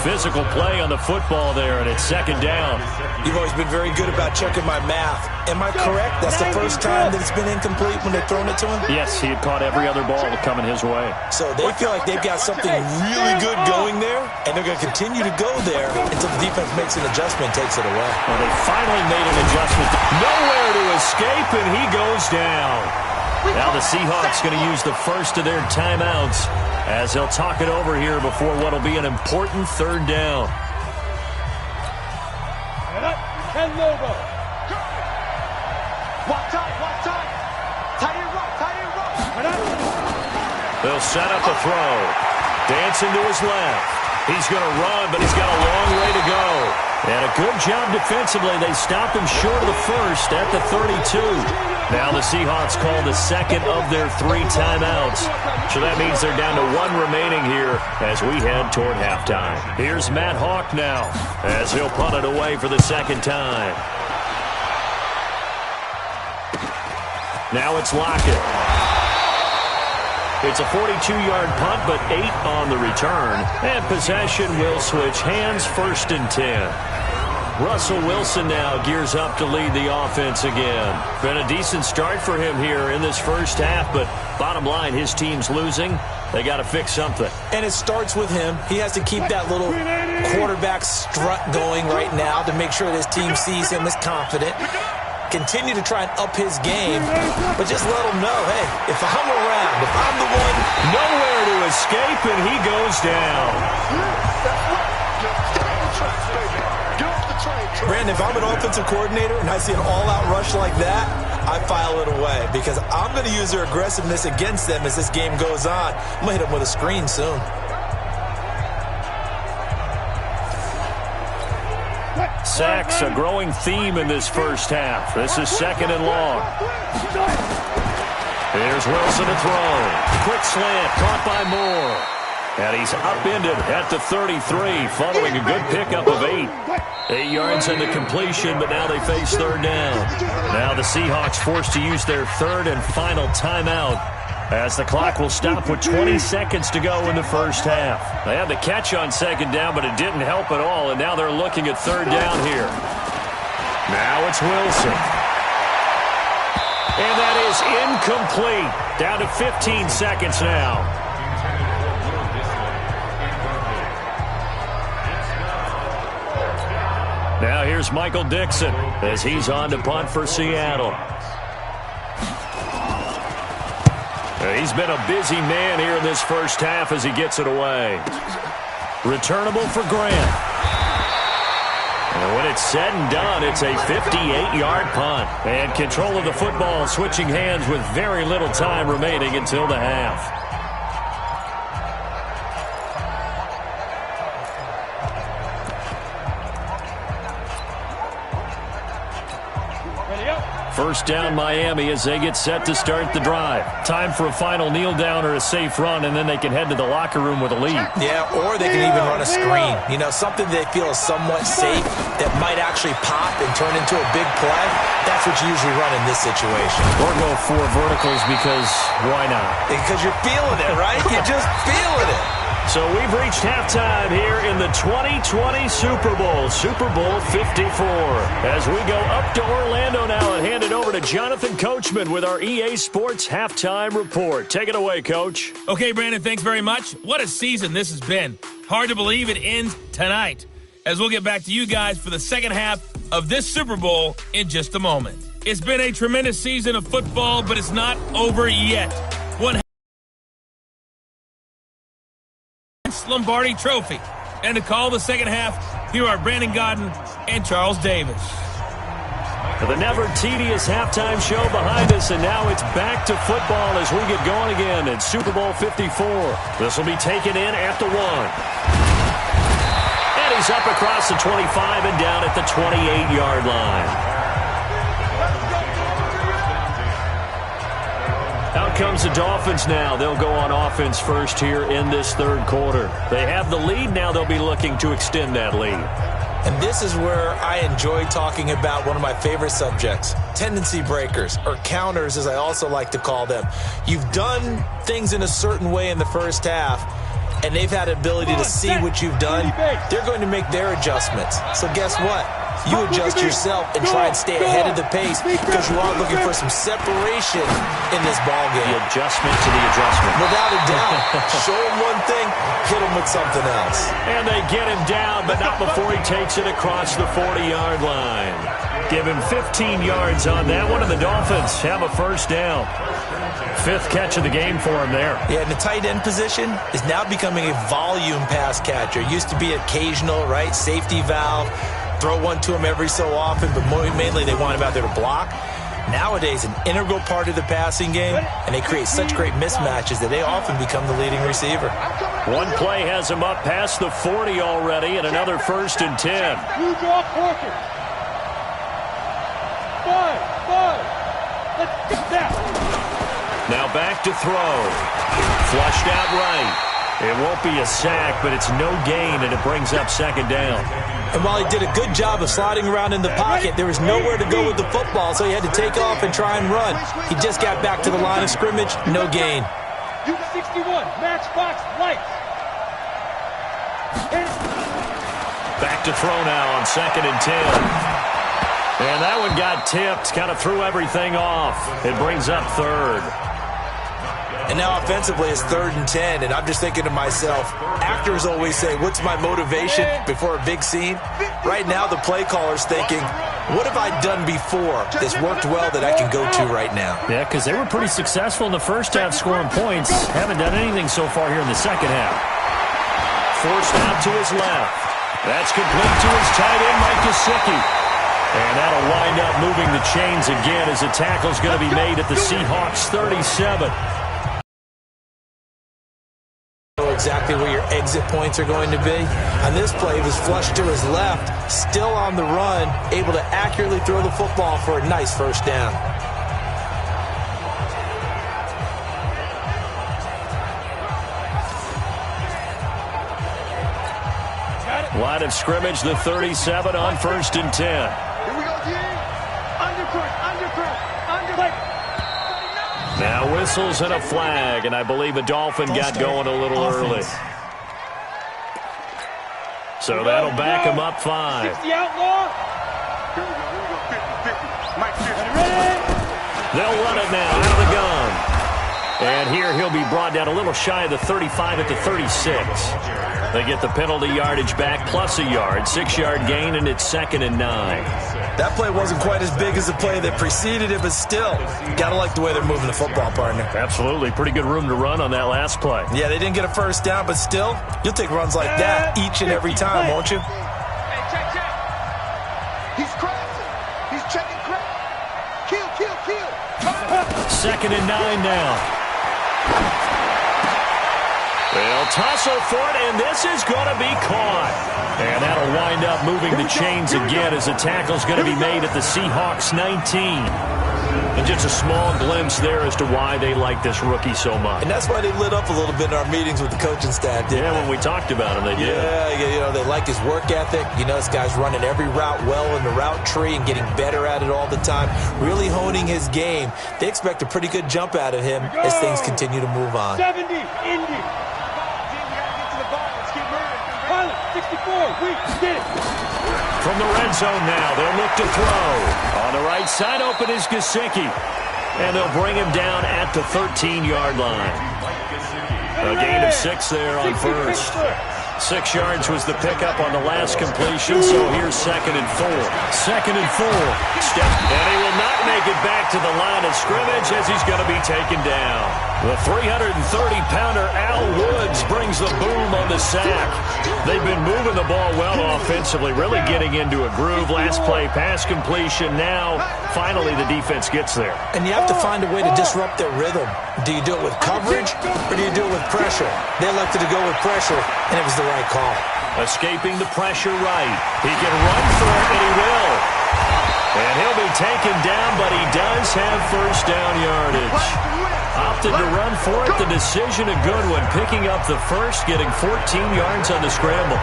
C: Physical play on the football there, and it's second down.
D: You've always been very good about checking my math. Am I correct? That's the first time that it's been incomplete when they've thrown it to him?
C: Yes, he had caught every other ball coming his way.
D: So they feel like they've got something really good going there, and they're going to continue to go there until the defense makes an adjustment and takes it away.
C: Well, they finally made an adjustment. Nowhere to escape, and he goes down. Now the Seahawks going to use the first of their timeouts as they'll talk it over here before what will be an important third down. They'll set up a throw. Dancing to his left. He's going to run, but he's got a long way to go. And a good job defensively. They stop him short of the first at the 32. Now the Seahawks call the second of their 3 timeouts. So that means they're down to 1 remaining here as we head toward halftime. Here's Matt Hawk now as he'll punt it away for the second time. Now it's Lockett. It's a 42-yard punt, but 8 on the return. And possession will switch hands, 1st and 10. Russell Wilson now gears up to lead the offense again. Been a decent start for him here in this first half, but bottom line, his team's losing. They got to fix something.
D: And it starts with him. He has to keep that little quarterback strut going right now to make sure that his team sees him as confident. Continue to try and up his game, but just let him know, hey, if I'm around, if I'm the one,
C: nowhere to escape, and he goes down.
D: Brandon, if I'm an offensive coordinator and I see an all-out rush like that, I file it away because I'm going to use their aggressiveness against them as this game goes on. I'm going to hit them with a screen soon.
C: Sacks, a growing theme in this first half. This is 2nd and long. Here's Wilson to throw. Quick slant, caught by Moore. And he's upended at the 33, following a good pickup of 8. 8 yards in the completion, but now they face third down. Now the Seahawks forced to use their 3rd and final timeout as the clock will stop with 20 seconds to go in the first half. They had the catch on 2nd down, but it didn't help at all, and now they're looking at 3rd down here. Now it's Wilson. And that is incomplete. Down to 15 seconds now. Now here's Michael Dixon as he's on to punt for Seattle. He's been a busy man here in this first half as he gets it away. Returnable for Grant. And when it's said and done, it's a 58-yard punt. And control of the football switching hands with very little time remaining until the half. First down Miami as they get set to start the drive. Time for a final kneel down or a safe run, and then they can head to the locker room with a lead.
D: Yeah, or they can even run a screen. You know, something they feel is somewhat safe that might actually pop and turn into a big play. That's what you usually run in this situation.
C: Or go 4 verticals because why not?
D: Because you're feeling it, right? You're just feeling it.
C: So we've reached halftime here in the 2020 Super Bowl, Super Bowl 54. As we go up to Orlando now and hand it over to Jonathan Coachman with our EA Sports Halftime Report. Take it away, Coach.
B: Okay, Brandon, thanks very much. What a season this has been. Hard to believe it ends tonight, as we'll get back to you guys for the second half of this Super Bowl in just a moment. It's been a tremendous season of football, but it's not over yet. One Lombardi Trophy. And to call the second half, here are Brandon Godden and Charles Davis.
C: The never-tedious halftime show behind us, and now it's back to football as we get going again in Super Bowl 54. This will be taken in at the 1. And he's up across the 25 and down at the 28-yard line. Out comes the Dolphins now. They'll go on offense first here in this third quarter. They have the lead. Now they'll be looking to extend that lead.
D: And this is where I enjoy talking about one of my favorite subjects, tendency breakers, or counters as I also like to call them. You've done things in a certain way in the first half, and they've had the ability to see what you've done. They're going to make their adjustments. So guess what? You adjust yourself and try and stay ahead of the pace because you are looking for some separation in this ball game.
C: The adjustment to the adjustment.
D: Without a doubt. Show him one thing, hit him with something else.
C: And they get him down, but not before he takes it across the 40-yard line. Give him 15 yards on that one, and the Dolphins have a first down. 5th catch of the game for him there.
D: Yeah, and the tight end position is now becoming a volume pass catcher. It used to be occasional, right? Safety valve. Throw one to him every so often, but mainly they want him out there to block. Nowadays, an integral part of the passing game, and they create such great mismatches that they often become the leading receiver.
C: One play has him up past the 40 already, and another 1st and 10.
G: You draw quarter. 5. Let's get that.
C: Now back to throw. Flushed out right. It won't be a sack, but it's no gain, and it brings up 2nd down.
D: And while he did a good job of sliding around in the pocket, there was nowhere to go with the football, so he had to take off and try and run. He just got back to the line of scrimmage, no gain.
G: You 61, matchbox lights.
C: Back to throw now on 2nd and 10. And that one got tipped, kind of threw everything off. It brings up 3rd.
D: And now offensively it's 3rd and 10, and I'm just thinking to myself, actors always say, what's my motivation before a big scene? Right now the play caller's thinking, what have I done before that's worked well that I can go to right now?
C: Yeah, because they were pretty successful in the first half scoring points. Haven't done anything so far here in the second half. Forced out to his left. That's complete to his tight end, Mike Gesicki. And that'll wind up moving the chains again as the tackle's going to be made at the Seahawks 37.
D: Exactly where your exit points are going to be. On this play, he was flushed to his left, still on the run, able to accurately throw the football for a nice first down.
C: Line of scrimmage, the 37 on 1st and 10.
G: Here we go, G. Undercut.
C: Now whistles and a flag, and I believe a Dolphin got going a little early. So that'll back him up 5.
G: 60 outlaw.
E: Here we go. 50-50. Mike 50.
C: They'll run it now out of the gun. And here he'll be brought down a little shy of the 35 at the 36. They get the penalty yardage back plus a yard. 6-yard gain, and it's 2nd and 9.
D: That play wasn't quite as big as the play that preceded it, but still, got to like the way they're moving the football, partner.
C: Absolutely. Pretty good room to run on that last play.
D: Yeah, they didn't get a first down, but still, you'll take runs like that each and every time, won't you?
F: Hey, check. He's crashing. He's checking crack. Kill.
C: 2nd and 9 now. They'll tussle for it, and this is going to be caught. And that'll wind up moving the chains again as the tackle's going to be made at the Seahawks 19. And just a small glimpse there as to why they like this rookie so much.
D: And that's why they lit up a little bit in our meetings with the coaching staff, didn't they?
C: When we talked about him, they did.
D: Yeah, they like his work ethic. This guy's running every route well in the route tree and getting better at it all the time, really honing his game. They expect a pretty good jump out of him as things continue to move on.
G: 70, Indy. 64, we did it.
C: From the red zone now, they'll look to throw. On the right side, open is Gesicki. And they'll bring him down at the 13-yard line. A gain of 6 there on 1st. 6 yards was the pickup on the last completion, so here's 2nd and 4. 2nd and 4. And he will not make it back to the line of scrimmage as he's going to be taken down. The 330-pounder Al Woods brings the boom on the sack. They've been moving the ball well offensively, really getting into a groove. Last play, pass completion. Now, finally, the defense gets there.
D: And you have to find a way to disrupt their rhythm. Do you do it with coverage, or do you do it with pressure? They elected to go with pressure, and it was the right call.
C: Escaping the pressure right. He can run for it, and he will. And he'll be taken down, but he does have first down yardage. Opted to run for it. The decision a good one. Picking up the first, getting 14 yards on the scramble.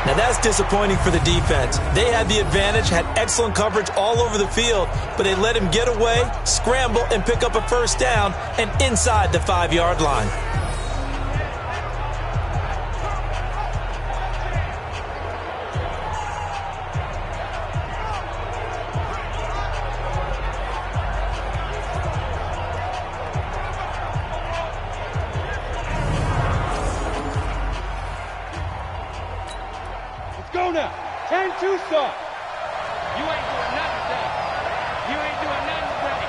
D: Now that's disappointing for the defense. They had the advantage, had excellent coverage all over the field, but they let him get away, scramble, and pick up a first down, and inside the 5-yard line.
G: Go now. 10-2 start. You ain't doing nothing today. You ain't doing nothing today.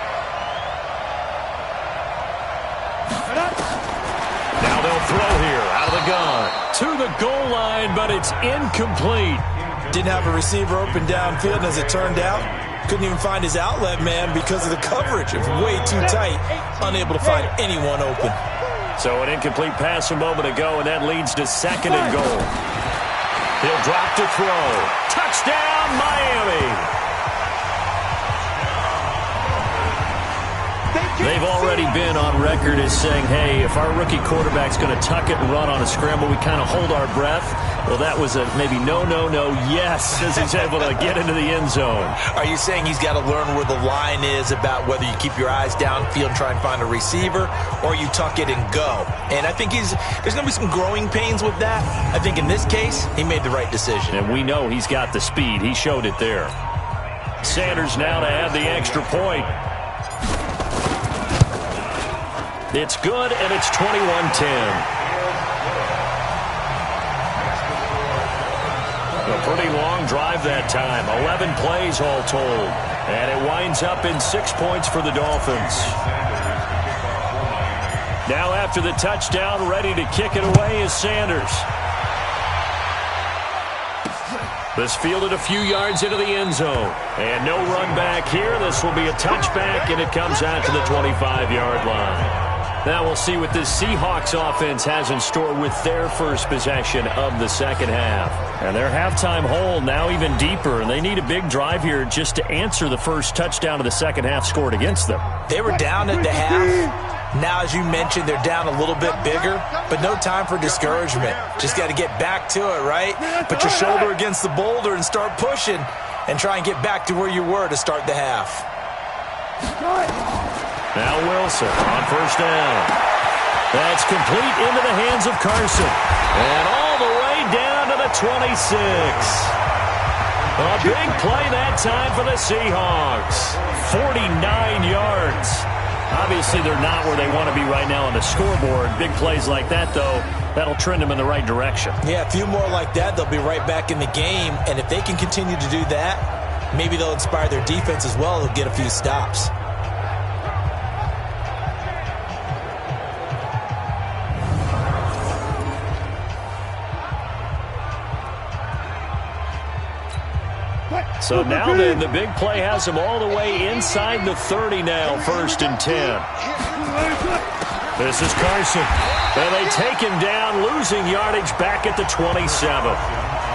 C: Now they'll throw here out of the gun. To the goal line, but it's incomplete.
D: Didn't have a receiver open downfield, and as it turned out, couldn't even find his outlet man because of the coverage. It was way too tight, unable to find anyone open.
C: So an incomplete pass a moment ago, and that leads to 2nd and goal. He'll drop to throw. Touchdown, Miami! They've already been on record as saying, hey, if our rookie quarterback's going to tuck it and run on a scramble, we kind of hold our breath. Well, that was a maybe no, yes, as he's able to get into the end zone.
D: Are you saying he's got to learn where the line is about whether you keep your eyes downfield and try and find a receiver, or you tuck it and go? And I think there's going to be some growing pains with that. I think in this case, he made the right decision.
C: And we know he's got the speed. He showed it there. Sanders now to add the extra point. It's good, and it's 21-10. A pretty long drive that time. 11 plays all told. And it winds up in 6 points for the Dolphins. Now after the touchdown, ready to kick it away is Sanders. This fielded a few yards into the end zone. And no run back here. This will be a touchback, and it comes out to the 25-yard line. Now we'll see what this Seahawks offense has in store with their first possession of the second half. And their halftime hole now even deeper, and they need a big drive here just to answer the first touchdown of the second half scored against them.
D: They were down at the half. Now, as you mentioned, they're down a little bit bigger, but no time for discouragement. Just got to get back to it, right? Put your shoulder against the boulder and start pushing and try and get back to where you were to start the half.
C: Now Wilson on first down. That's complete into the hands of Carson. And all the way down to the 26. A big play that time for the Seahawks. 49 yards. Obviously, they're not where they want to be right now on the scoreboard. Big plays like that, though, that'll trend them in the right direction.
D: Yeah, a few more like that, they'll be right back in the game. And if they can continue to do that, maybe they'll inspire their defense as well. They'll get a few stops.
C: So now then, the big play has them all the way inside the 30 now, 1st and 10. This is Carson. And they take him down, losing yardage back at the 27.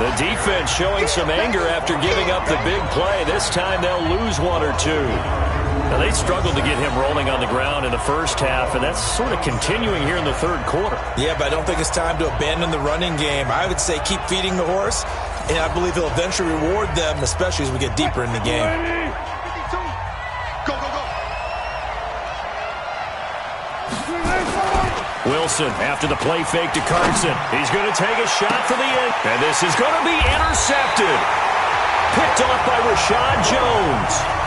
C: The defense showing some anger after giving up the big play. This time they'll lose 1 or 2. Now, they struggled to get him rolling on the ground in the first half, and that's sort of continuing here in the third quarter.
D: Yeah, but I don't think it's time to abandon the running game. I would say keep feeding the horse, and I believe he'll eventually reward them, especially as we get deeper in the game.
E: Go, go, go.
C: Wilson after the play fake to Carson. He's going to take a shot for the end, and this is going to be intercepted. Picked off by Rashad Jones.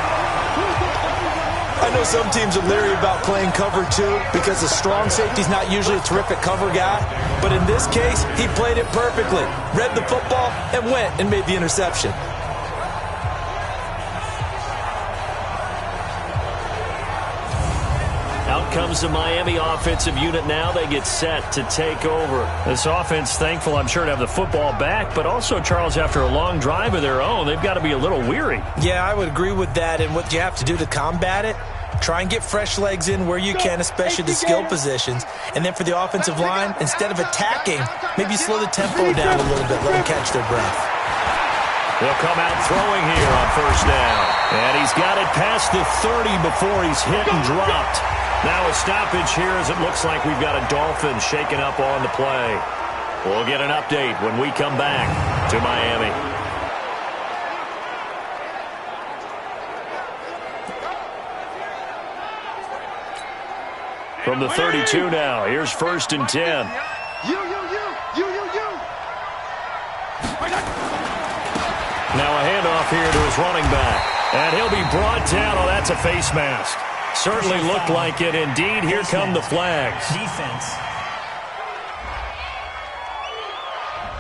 D: know some teams are leery about playing cover 2 because the strong safety's not usually a terrific cover guy. But in this case, he played it perfectly. Read the football and went and made the interception.
C: Out comes the Miami offensive unit now. They get set to take over. This offense, thankful, I'm sure, to have the football back, but also, Charles, after a long drive of their own, they've got to be a little weary.
D: Yeah, I would agree with that, and what you have to do to combat it, try and get fresh legs in where you can, especially the skill positions. And then for the offensive line, instead of attacking, maybe slow the tempo down a little bit, let them catch their breath.
C: They'll come out throwing here on first down. And he's got it past the 30 before he's hit and dropped. Now a stoppage here as it looks like we've got a Dolphin shaken up on the play. We'll get an update when we come back to Miami. From the 32 now, here's first and 10.
F: You.
C: Now a handoff here to his running back. And he'll be brought down. Oh, that's a face mask. Certainly looked like it. Indeed, here come the flags.
H: Defense.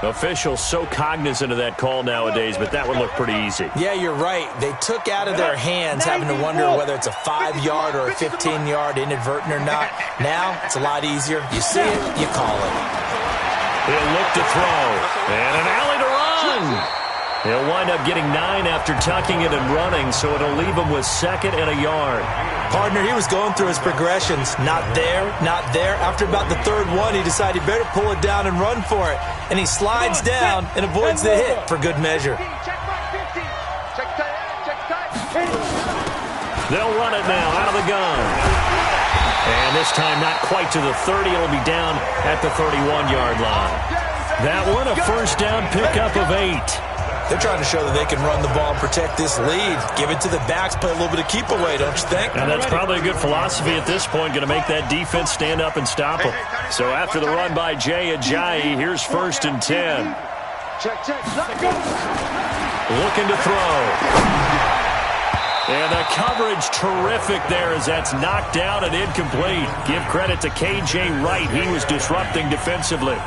C: Officials so cognizant of that call nowadays, but that would look pretty easy.
D: Yeah, you're right. They took out of their hands having to wonder whether it's a 5-yard or a 15-yard inadvertent or not. Now, it's a lot easier. You see it, you call it.
C: He'll look to throw. And an alley to run. He'll wind up getting 9 after tucking it and running, so it'll leave him with 2nd and a yard.
D: Partner, he was going through his progressions. Not there, not there. After about the 3rd one, he decided he better pull it down and run for it. And he slides down and avoids the hit for good measure.
C: They'll run it now out of the gun. And this time not quite to the 30. It'll be down at the 31-yard line. That one a first down pickup of 8.
D: They're trying to show that they can run the ball and protect this lead. Give it to the backs, play a little bit of keep away, don't you think?
C: And that's probably a good philosophy at this point, going to make that defense stand up and stop them. So after the run by Jay Ajayi, here's first and 10. Looking to throw. And the coverage terrific there as that's knocked down and incomplete. Give credit to K.J. Wright. He was disrupting defensively.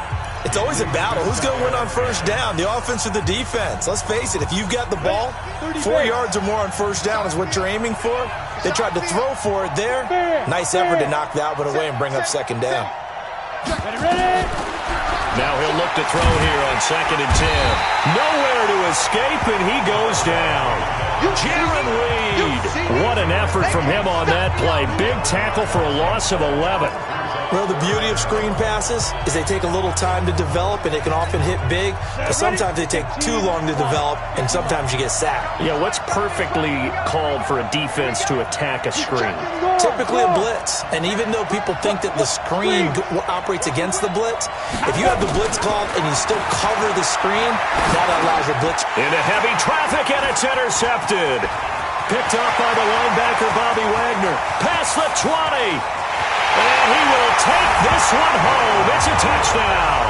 D: It's always a battle. Who's going to win on first down, the offense or the defense? Let's face it, if you've got the ball, 4 yards or more on first down is what you're aiming for. They tried to throw for it there. Nice effort to knock that one away and bring up 2nd down.
C: Now he'll look to throw here on 2nd and 10. Nowhere to escape, and he goes down. Jaron Reed. What an effort from him on that play. Big tackle for a loss of 11.
D: Well, the beauty of screen passes is they take a little time to develop, and they can often hit big, but sometimes they take too long to develop, and sometimes you get sacked.
C: Yeah, what's perfectly called for a defense to attack a screen?
D: Typically a blitz, and even though people think that the screen operates against the blitz, if you have the blitz called and you still cover the screen, that allows your blitz.
C: Into heavy traffic, and it's intercepted. Picked up by the linebacker, Bobby Wagner. Past the 20. And he will take this one home. It's a touchdown.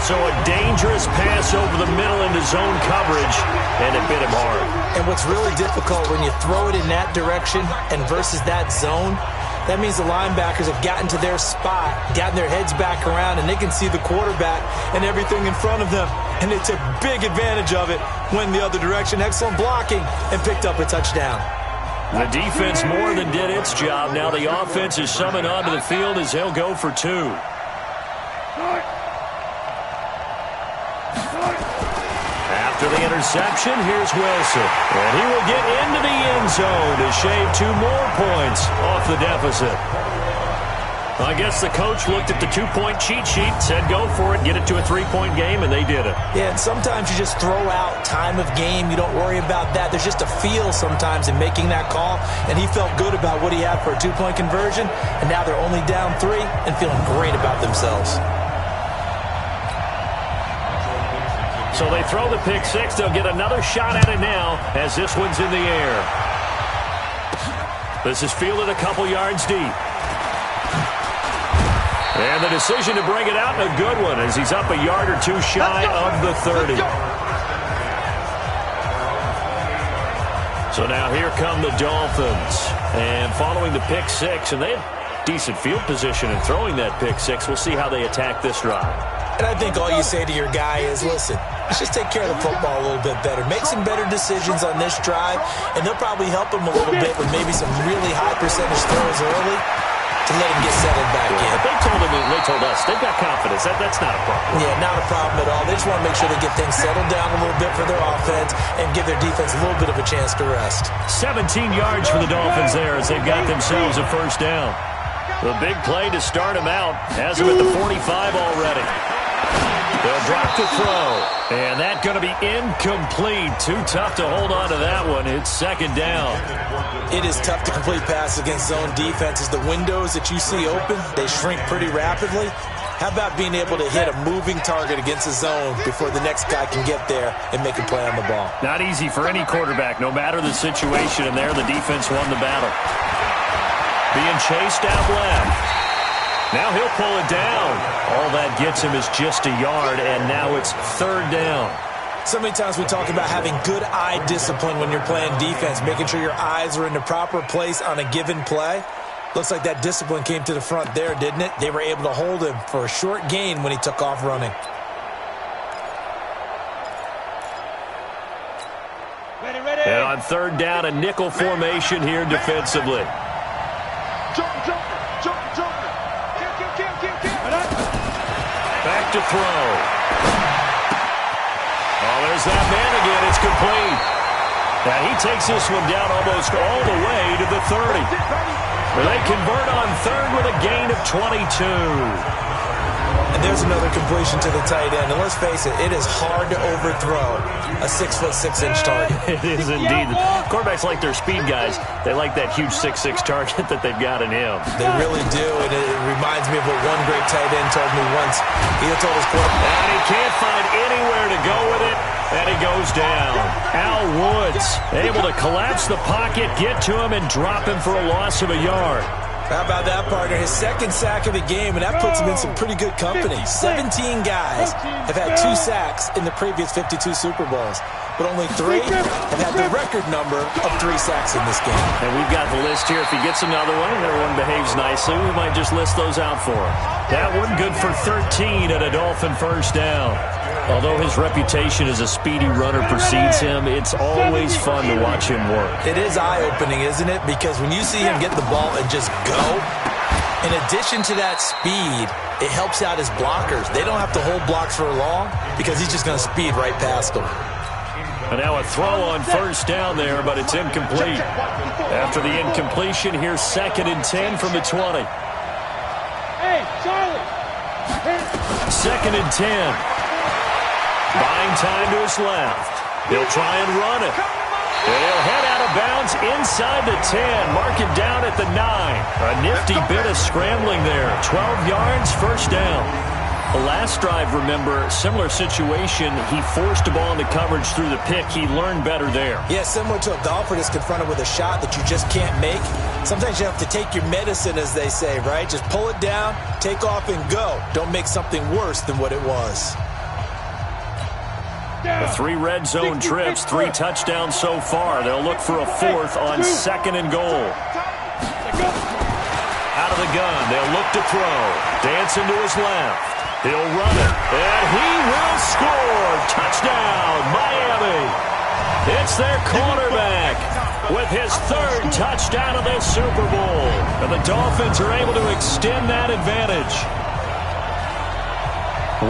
C: So a dangerous pass over the middle into zone coverage, and it bit him hard.
D: And what's really difficult when you throw it in that direction and versus that zone, that means the linebackers have gotten to their spot, gotten their heads back around, and they can see the quarterback and everything in front of them. And they took big advantage of it, went the other direction. Excellent blocking, and picked up a touchdown.
C: The defense more than did its job. Now the offense is summoned onto the field as they'll go for 2. After the interception, here's Wilson. And he will get into the end zone to shave 2 more points off the deficit. I guess the coach looked at the 2-point cheat sheet, said go for it, get it to a 3-point game, and they did it.
D: Yeah, and sometimes you just throw out time of game. You don't worry about that. There's just a feel sometimes in making that call, and he felt good about what he had for a 2-point conversion, and now they're only down 3 and feeling great about themselves.
C: So they throw the pick 6. They'll get another shot at it now as this one's in the air. This is fielded a couple yards deep. And the decision to bring it out, a good one, as he's up a yard or 2 shy of the 30. So now here come the Dolphins. And following the pick six, and they have decent field position in throwing that pick six. We'll see how they attack this drive.
D: And I think all you say to your guy is, listen, let's just take care of the football a little bit better. Make some better decisions on this drive, and they'll probably help him a little bit with maybe some really high percentage throws early to let him get settled back in.
C: But they told us, they've got confidence. That's not a problem.
D: Yeah, not a problem at all. They just want to make sure they get things settled down a little bit for their offense and give their defense a little bit of a chance to rest.
C: 17 yards for the Dolphins there as they've got themselves a first down. The big play to start him out has him at the 45 already. They'll drop the throw, and that's going to be incomplete. Too tough to hold on to that one. It's second down.
D: It is tough to complete passes against zone defenses. The windows that you see open, they shrink pretty rapidly. How about being able to hit a moving target against a zone before the next guy can get there and make a play on the ball?
C: Not easy for any quarterback, no matter the situation. And there, the defense won the battle. Being chased out left. Now he'll pull it down. All that gets him is just a yard, and now it's third down.
D: So many times we talk about having good eye discipline when you're playing defense, making sure your eyes are in the proper place on a given play. Looks like that discipline came to the front there, didn't it? They were able to hold him for a short gain when he took off running.
G: Ready.
C: And on third down, a nickel formation here defensively. Back to throw. Oh, there's that man again. It's complete. Now he takes this one down almost all the way to the 30. They convert on third with a gain of 22.
D: And there's another completion to the tight end. And let's face it, it is hard to overthrow a 6'6" target.
C: It is indeed. Quarterbacks like their speed guys. They like that huge 6'6" target that they've got in him.
D: They really do, and it reminds me of what one great tight end told me once. He told his quarterback,
C: and he can't find anywhere to go with it, and he goes down. Al Woods able to collapse the pocket, get to him, and drop him for a loss of a yard.
D: How about that, partner? His second sack of the game, and that puts him in some pretty good company. 17 guys have had 2 sacks in the previous 52 Super Bowls, but only 3 have had the record number of 3 sacks in this game.
C: And we've got the list here. If he gets another one and everyone behaves nicely, we might just list those out for him. That one good for 13 and a Dolphin first down. Although his reputation as a speedy runner precedes him, it's always fun to watch him work.
D: It is eye-opening, isn't it? Because when you see him get the ball and just go, in addition to that speed, it helps out his blockers. They don't have to hold blocks for long because he's just going to speed right past them.
C: And now a throw on first down there, but it's incomplete. After the incompletion, here's 2nd and 10 from the 20.
G: Hey, Charlie.
C: 2nd and 10. Buying time to his left. He'll try and run it. And he'll head out of bounds inside the 10. Mark it down at the 9. A nifty bit of scrambling there. 12 yards, first down. The last drive, remember, similar situation. He forced a ball into coverage through the pick. He learned better there.
D: Yeah, similar to a golfer that's confronted with a shot that you just can't make. Sometimes you have to take your medicine, as they say, right? Just pull it down, take off, and go. Don't make something worse than what it was.
C: The 3 red zone trips, 3 touchdowns so far. They'll look for a 4th on 2nd and goal. Out of the gun, they'll look to throw. Dancing to his left. He'll run it, and he will score. Touchdown, Miami. It's their quarterback with his 3rd touchdown of this Super Bowl. And the Dolphins are able to extend that advantage.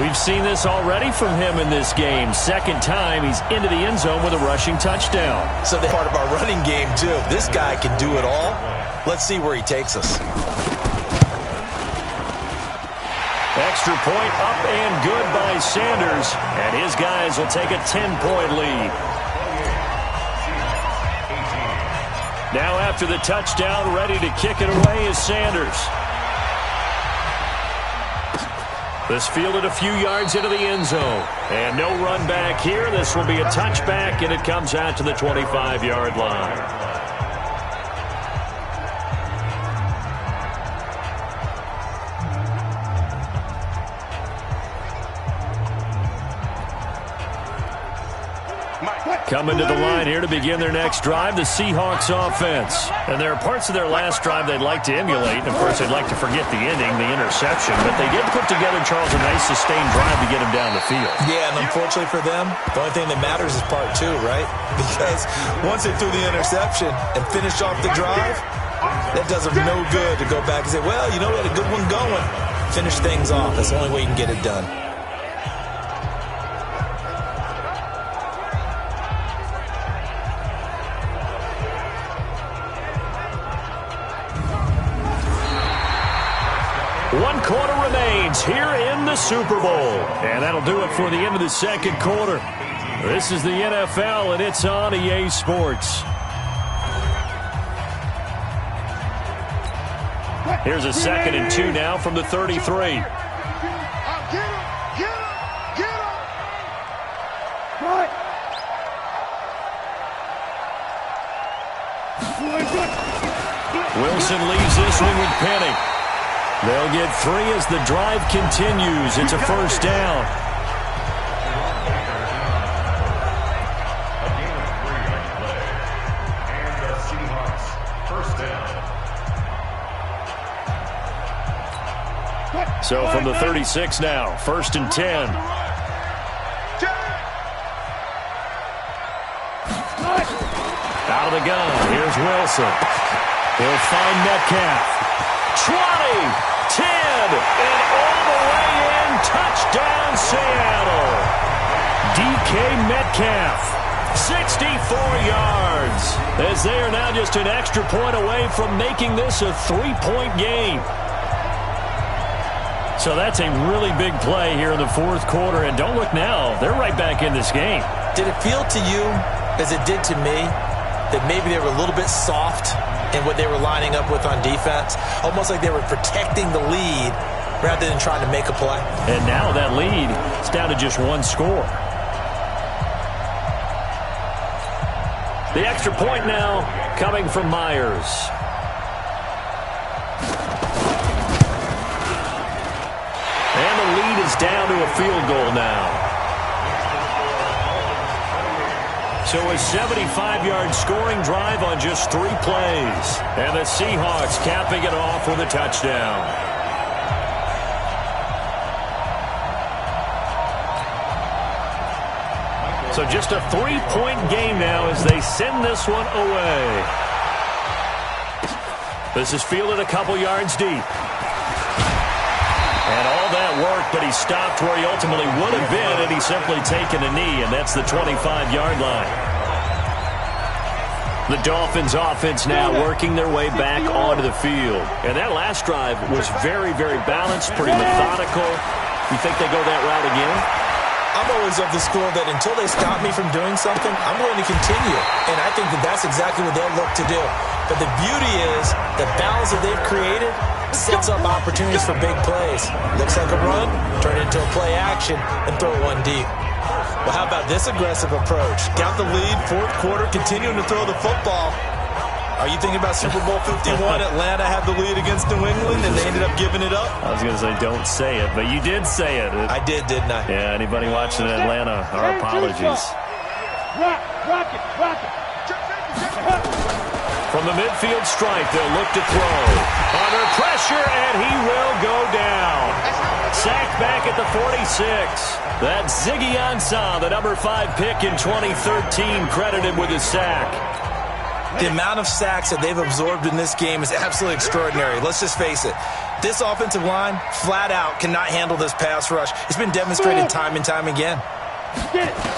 C: We've seen this already from him in this game. 2nd time he's into the end zone with a rushing touchdown.
D: So they're part of our running game, too. This guy can do it all. Let's see where he takes us.
C: Extra point up and good by Sanders. And his guys will take a 10-point lead. Now after the touchdown, ready to kick it away is Sanders. This fielded a few yards into the end zone. And no run back here. This will be a touchback, and it comes out to the 25-yard line.
E: Mike.
C: Coming to the line here to begin their next drive, the Seahawks offense. And there are parts of their last drive they'd like to emulate. And, of course, they'd like to forget the ending, the interception. But they did put together, Charles, a nice sustained drive to get them down the field.
D: Yeah, and unfortunately for them, the only thing that matters is part two, right? Because once they threw the interception and finished off the drive, that does them no good to go back and say, well, you know, we had a good one going. Finish things off. That's the only way you can get it done.
C: One quarter remains here in the Super Bowl. And that'll do it for the end of the second quarter. This is the NFL, and it's on EA Sports. Here's a 2nd and 2 now from the 33. Wilson leaves this one with Penny. They'll get 3 as the drive continues. It's a first down. So from the 36 now, 1st and 10. Out of the gun, here's Wilson. He'll find Metcalf. 20, 10, and all the way in. Touchdown, Seattle. DK Metcalf, 64 yards. As they are now just an extra point away from making this a 3-point game. So that's a really big play here in the 4th quarter. And don't look now, they're right back in this game.
D: Did it feel to you, as it did to me, that maybe they were a little bit soft in what they were lining up with on defense? Almost like they were protecting the lead rather than trying to make a play.
C: And now that lead is down to just 1 score. The extra point now coming from Myers. And the lead is down to a field goal now. So a 75-yard scoring drive on just 3 plays. And the Seahawks capping it off with a touchdown. So just a 3-point game now as they send this one away. This is fielded a couple yards deep. And all that work, but he stopped where he ultimately would have been had he simply taken a knee, and that's the 25-yard line. The Dolphins offense now working their way back onto the field. And that last drive was very, very balanced, pretty methodical. You think they go that route again?
D: I'm always of the school that until they stop me from doing something, I'm going to continue. And I think that that's exactly what they'll look to do. But the beauty is the balance that they've created sets up opportunities for big plays. Looks like a run, turn it into a play action, and throw one deep. Well, how about this aggressive approach? Got the lead, 4th quarter, continuing to throw the football. Are you thinking about Super Bowl 51? Atlanta had the lead against New England, and they ended up giving it up?
C: I was going to say, don't say it, but you did say it.
D: I did, didn't I?
C: Yeah, anybody watching Atlanta, our apologies.
G: Rock it.
C: From the midfield stripe, they'll look to throw. Under pressure, and he will go down. Sacked back at the 46. That's Ziggy Ansah, the number 5 pick in 2013, credited with a sack.
D: The amount of sacks that they've absorbed in this game is absolutely extraordinary. Let's just face it. This offensive line, flat out, cannot handle this pass rush. It's been demonstrated time and time again.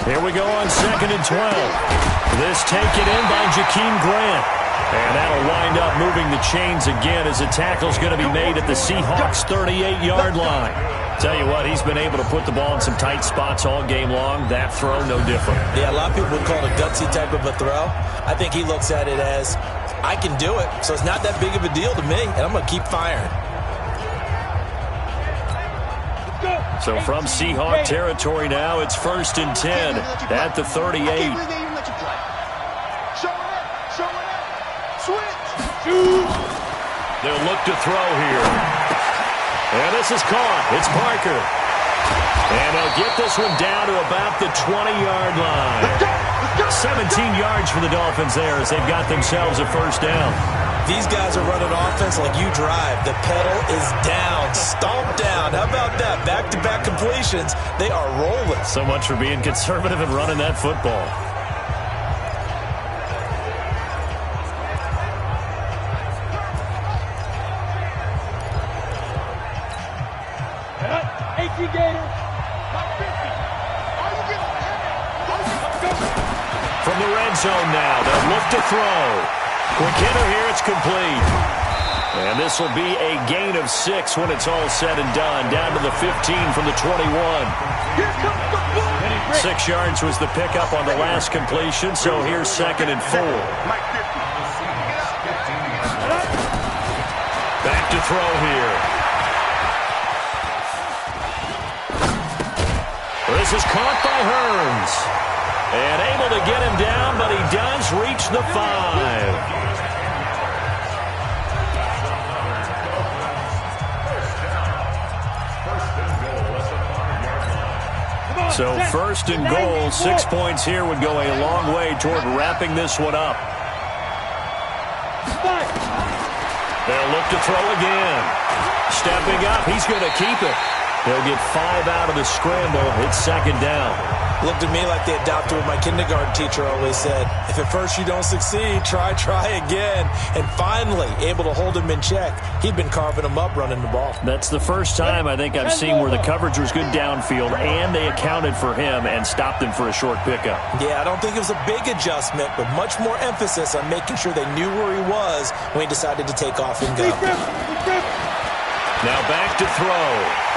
C: Here we go on 2nd and 12. This taken in by Jakeem Grant. And that'll wind up moving the chains again as a tackle's going to be made at the Seahawks' 38-yard line. Tell you what, he's been able to put the ball in some tight spots all game long. That throw, no different.
D: Yeah, a lot of people would call it a gutsy type of a throw. I think he looks at it as, I can do it, so it's not that big of a deal to me, and I'm going to keep firing.
C: So from Seahawk territory now, it's 1st and 10 at the 38. They'll look to throw here. And this is caught. It's Parker. And they'll get this one down to about the 20-yard line. 17 yards for the Dolphins there as they've got themselves a first down.
D: These guys are running offense like you drive. The pedal is down, stomp down. How about that? Back-to-back completions. They are rolling.
C: So much for being conservative and running that football. From the red zone now, they'll look to throw. Quick hitter here, it's complete. And this will be a gain of 6 when it's all said and done. Down to the 15 from the 21. 6 yards was the pickup on the last completion, so here's 2nd and 4. Back to throw here. This is caught by Hearns. And able to get him down, but he does reach the 5. So 1st and goal, 6 points here would go a long way toward wrapping this one up. They'll look to throw again. Stepping up, he's going to keep it. He'll get 5 out of the scramble. It's 2nd down.
D: Looked at me like they adopted what my kindergarten teacher always said. If at first you don't succeed, try again. And finally, able to hold him in check. He'd been carving him up running the ball.
C: That's the first time I think I've seen where the coverage was good downfield and they accounted for him and stopped him for a short pickup.
D: Yeah, I don't think it was a big adjustment, but much more emphasis on making sure they knew where he was when he decided to take off and go.
C: Now back to throw.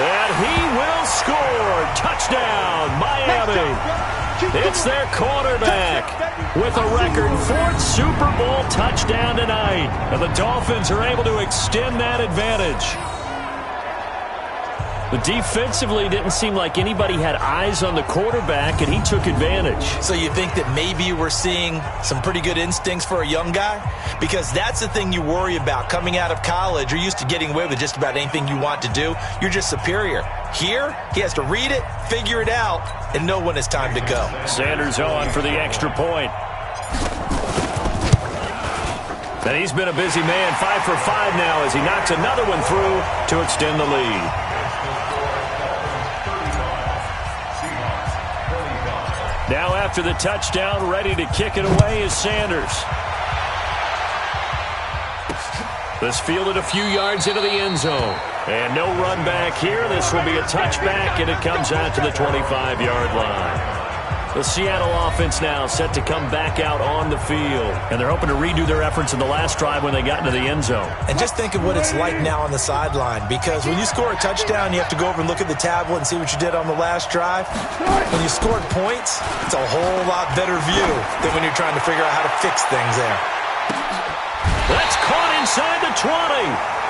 C: And he will score. Touchdown, Miami. It's their quarterback with a record 4th Super Bowl touchdown tonight. And the Dolphins are able to extend that advantage. But defensively, didn't seem like anybody had eyes on the quarterback, and he took advantage.
D: So you think that maybe we're seeing some pretty good instincts for a young guy? Because that's the thing you worry about. Coming out of college, you're used to getting away with just about anything you want to do. You're just superior. Here, he has to read it, figure it out, and know when it's time to go.
C: Sanders on for the extra point. And he's been a busy man, 5 for 5 now as he knocks another one through to extend the lead. Now after the touchdown, ready to kick it away is Sanders. This fielded a few yards into the end zone. And no run back here. This will be a touchback, and it comes out to the 25-yard line. The Seattle offense now set to come back out on the field. And they're hoping to redo their efforts in the last drive when they got into the end zone.
D: And just think of what it's like now on the sideline. Because when you score a touchdown, you have to go over and look at the tablet and see what you did on the last drive. When you scored points, it's a whole lot better view than when you're trying to figure out how to fix things there.
C: That's caught inside the 20.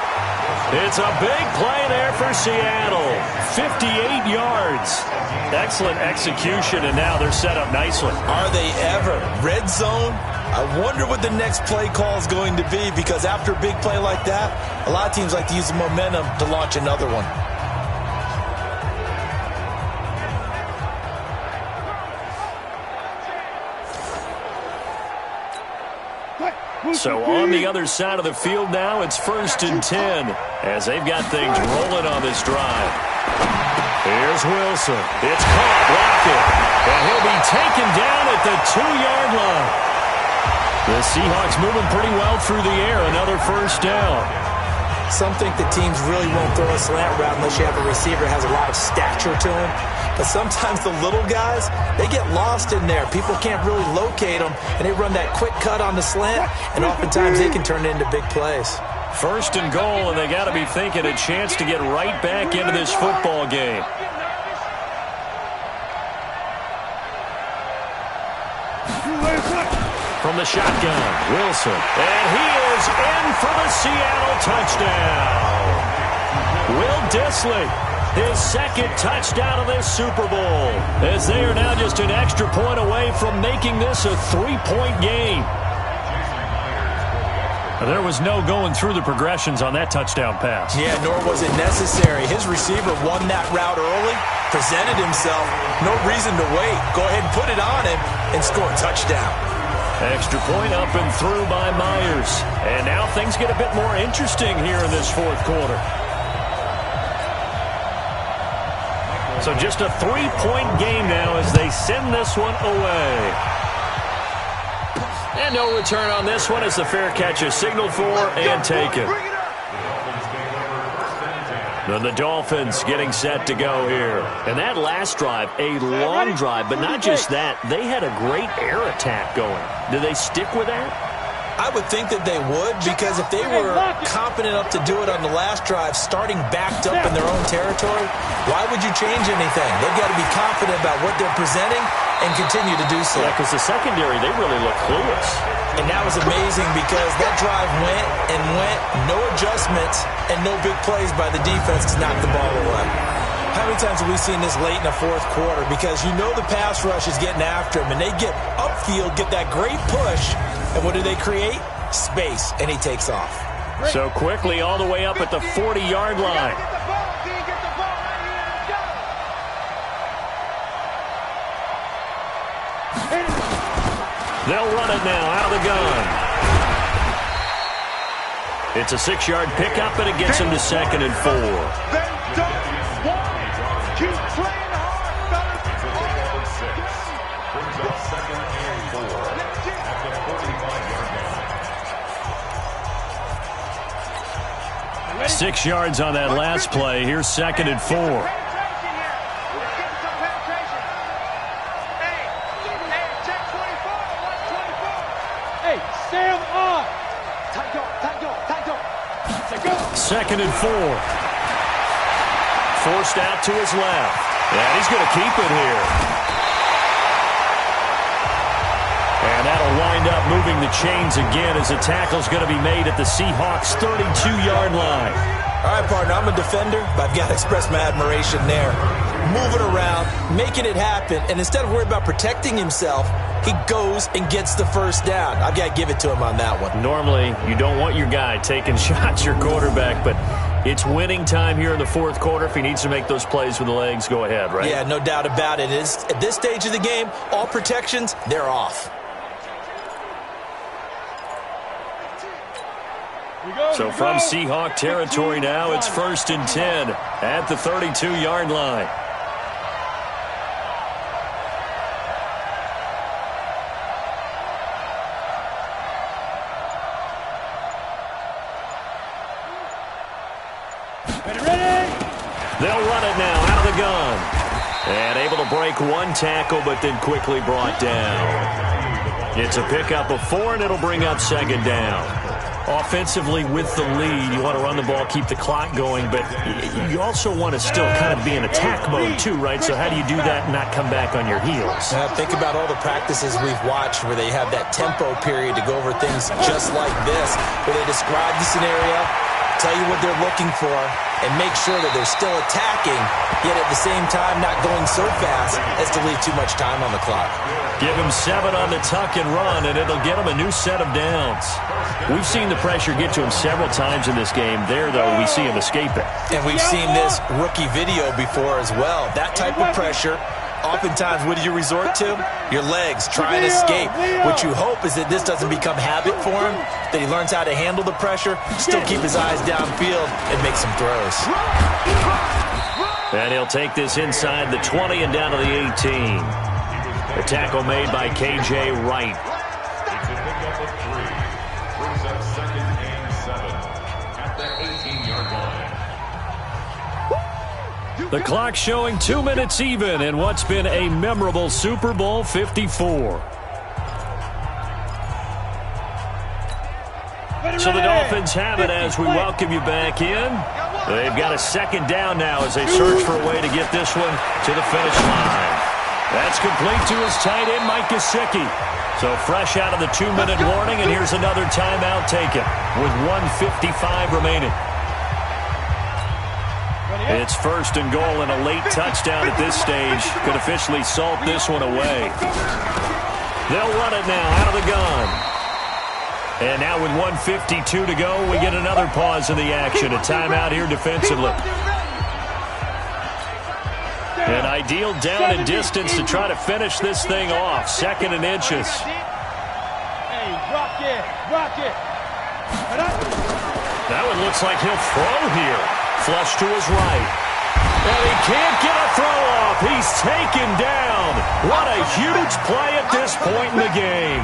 C: It's a big play there for Seattle. 58 yards. Excellent execution, and now they're set up nicely.
D: Are they ever? Red zone? I wonder what the next play call is going to be, because after a big play like that, a lot of teams like to use the momentum to launch another one.
C: So on the other side of the field now, it's 1st and 10 as they've got things rolling on this drive. Here's Wilson. It's caught, Lockett, and he'll be taken down at the 2-yard line. The Seahawks moving pretty well through the air. Another first down.
D: Some think that teams really won't throw a slant route unless you have a receiver that has a lot of stature to him. But sometimes the little guys, they get lost in there. People can't really locate them, and they run that quick cut on the slant, and oftentimes they can turn it into big plays.
C: 1st and goal, and they got to be thinking a chance to get right back into this football game. From the shotgun, Wilson. And he is in for the Seattle touchdown. Will Dissly, his 2nd touchdown of this Super Bowl, as they are now just an extra point away from making this a 3-point game. There was no going through the progressions on that touchdown pass.
D: Yeah, nor was it necessary. His receiver won that route early, presented himself. No reason to wait. Go ahead and put it on him and score a touchdown.
C: Extra point up and through by Myers. And now things get a bit more interesting here in this fourth quarter. So just a 3-point game now as they send this one away. And no return on this one as the fair catch is signaled for and taken. Then the Dolphins getting set to go here. And that last drive, a long drive, but not just that. They had a great air attack going. Do they stick with that?
D: I would think that they would, because if they were confident enough to do it on the last drive, starting backed up in their own territory, why would you change anything? They've got to be confident about what they're presenting and continue to do so.
C: Yeah, because the secondary, they really look clueless.
D: And that was amazing because that drive went and went, no adjustments, and no big plays by the defense to knock the ball away. How many times have we seen this late in the fourth quarter? Because you know the pass rush is getting after him, and they get upfield, get that great push, and what do they create? Space, and he takes off.
C: So quickly all the way up at the 40-yard line. They'll run it now out of the gun. It's a 6-yard pickup, and it gets him to 2nd and 4.
F: Keep playing hard,
E: Brings up 2nd and 4 at the 45-yard line.
C: 6 yards on that last play. Here's 2nd and 4.
G: Hey, Sam on.
C: 2nd and 4. Forced out to his left. And he's going to keep it here. And that'll wind up moving the chains again as the tackle's going to be made at the Seahawks' 32-yard line.
D: All right, partner, I'm a defender, but I've got to express my admiration there. Moving around, making it happen, and instead of worrying about protecting himself, he goes and gets the first down. I've got to give it to him on that one.
C: Normally, you don't want your guy taking shots, your quarterback, but it's winning time here in the fourth quarter. If he needs to make those plays with the legs, go ahead, right?
D: Yeah, no doubt about it. At this stage of the game, all protections, they're off.
C: So from Seahawk territory now, it's 1st and 10 at the 32-yard line. They'll run it now out of the gun. And able to break one tackle, but then quickly brought down. It's a pickup of 4, and it'll bring up 2nd down. Offensively with the lead, you want to run the ball, keep the clock going, but you also want to still kind of be in attack mode too, right? So how do you do that and not come back on your heels?
D: Think about all the practices we've watched where they have that tempo period to go over things just like this, where they describe the scenario, tell you what they're looking for, and make sure that they're still attacking, yet at the same time not going so fast as to leave too much time on the clock.
C: Give him 7 on the tuck and run, and it'll get him a new set of downs. We've seen the pressure get to him several times in this game. There, though, we see him escape it.
D: And we've seen this rookie video before as well. That type of pressure, oftentimes, what do you resort to? Your legs, try and escape. What you hope is that this doesn't become habit for him, that he learns how to handle the pressure, still keep his eyes downfield, and make some throws.
C: And he'll take this inside the 20 and down to the 18. A tackle made by K.J. Wright.
E: It's a pickup of 3. Brings up 2nd and 7 at the 18-yard line.
C: The clock showing 2 minutes even in what's been a memorable Super Bowl 54. So the Dolphins have it as we welcome you back in. They've got a 2nd down now as they search for a way to get this one to the finish line. That's complete to his tight end, Mike Gesicki. So fresh out of the 2-minute warning, and here's another timeout taken with 1:55 remaining. It's 1st and goal, and a late touchdown at this stage could officially salt this one away. They'll run it now out of the gun. And now with 1:52 to go, we get another pause in the action. A timeout here defensively. An ideal down and distance to try to finish this thing off. 2nd and inches.
G: Hey, rock it, rock it.
C: That one looks like he'll throw here. Flush to his right. And he can't get a throw off. He's taken down. What a huge play at this point in the game.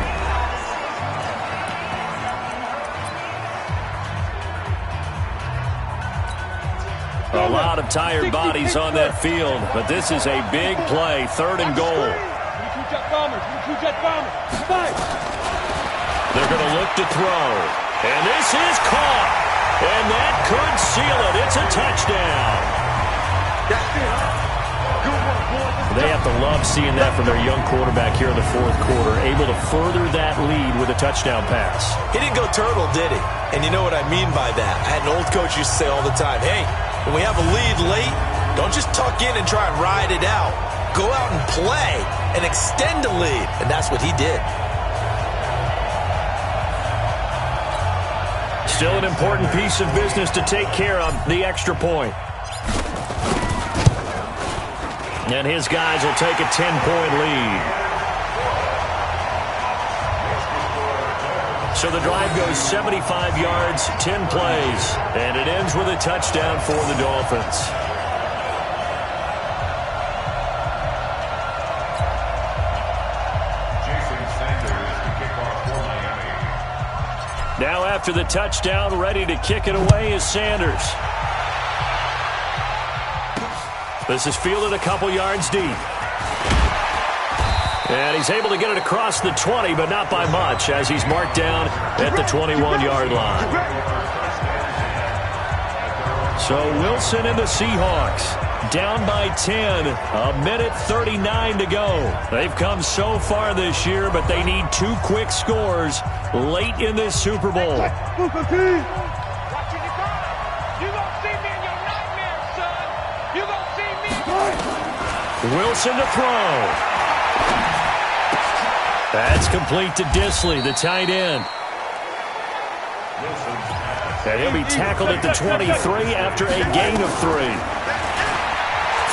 C: A lot of tired bodies on that field, but this is a big play. 3rd and goal. They're going to look to throw. And this is caught. And that could seal it. It's a touchdown. They have to love seeing that from their young quarterback here in the 4th quarter, able to further that lead with a touchdown pass.
D: He didn't go turtle, did he? And you know what I mean by that. I had an old coach used to say all the time, hey, when we have a lead late, don't just tuck in and try and ride it out. Go out and play and extend the lead. And that's what he did.
C: Still an important piece of business to take care of, the extra point. And his guys will take a 10-point lead. So the drive goes 75 yards, 10 plays, and it ends with a touchdown for the Dolphins. Now after the touchdown, ready to kick it away is Sanders. This is fielded a couple yards deep. And he's able to get it across the 20, but not by much, as he's marked down at the 21-yard line. So Wilson and the Seahawks down by 10, a minute 39 to go. They've come so far this year, but they need 2 quick scores late in this Super Bowl. Wilson to throw. That's complete to Disley, the tight end. And he'll be tackled at the 23 after a gain of 3.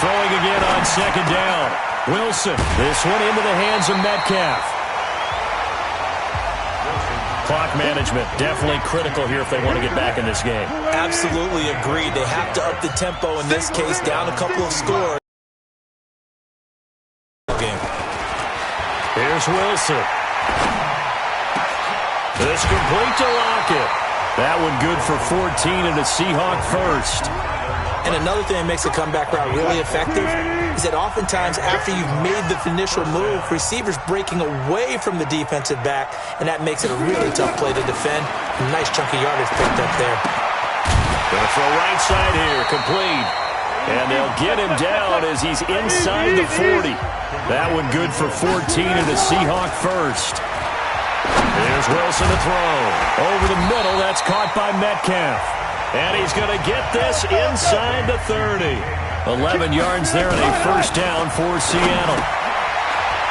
C: Throwing again on 2nd down. Wilson, this one into the hands of Metcalf. Clock management, definitely critical here if they want to get back in this game.
D: Absolutely agreed. They have to up the tempo in this case, down a couple of scores.
C: Here's Wilson. This complete to Lockett. That one good for 14 and a Seahawk first.
D: And another thing that makes a comeback route really effective is that oftentimes after you've made the initial move, receivers breaking away from the defensive back, and that makes it a really tough play to defend. Nice chunky yardage picked up there.
C: Gonna throw right side here, complete. And they'll get him down as he's inside the 40. That one good for 14 and a Seahawk first. Here's Wilson to throw. Over the middle, that's caught by Metcalf. And he's going to get this inside the 30. 11 yards there and a first down for Seattle.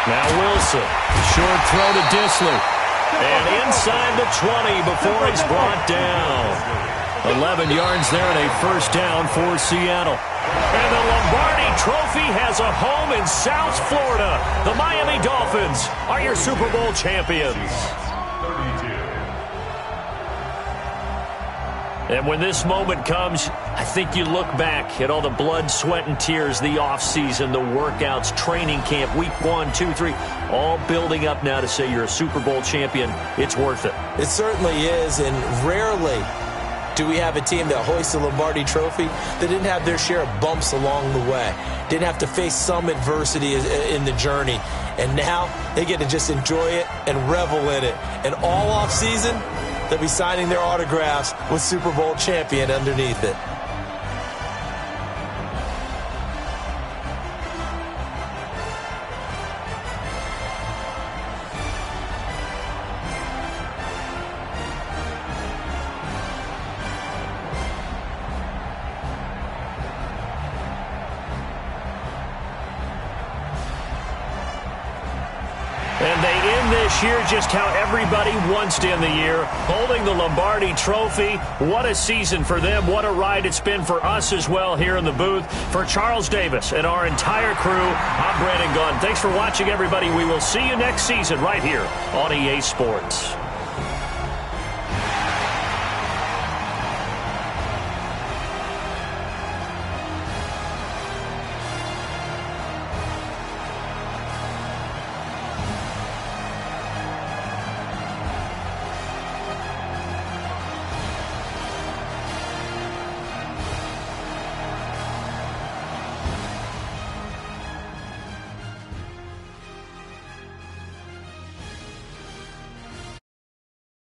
C: Now Wilson, short throw to Disley. And inside the 20 before he's brought down. 11 yards there and a first down for Seattle. And the Lombardi Trophy has a home in South Florida. The Miami Dolphins are your Super Bowl champions. And when this moment comes, I think you look back at all the blood, sweat, and tears, the offseason, the workouts, training camp, week 1, 2, 3, all building up now to say you're a Super Bowl champion. It's worth it.
D: It certainly is, and rarely do we have a team that hoists the Lombardi Trophy that didn't have their share of bumps along the way, didn't have to face some adversity in the journey, and now they get to just enjoy it and revel in it. And all offseason, they'll be signing their autographs with Super Bowl champion underneath it.
C: And they end this year just how everybody wants to end the year, holding the Lombardi Trophy. What a season for them. What a ride it's been for us as well here in the booth. For Charles Davis and our entire crew, I'm Brandon Gunn. Thanks for watching, everybody. We will see you next season right here on EA Sports.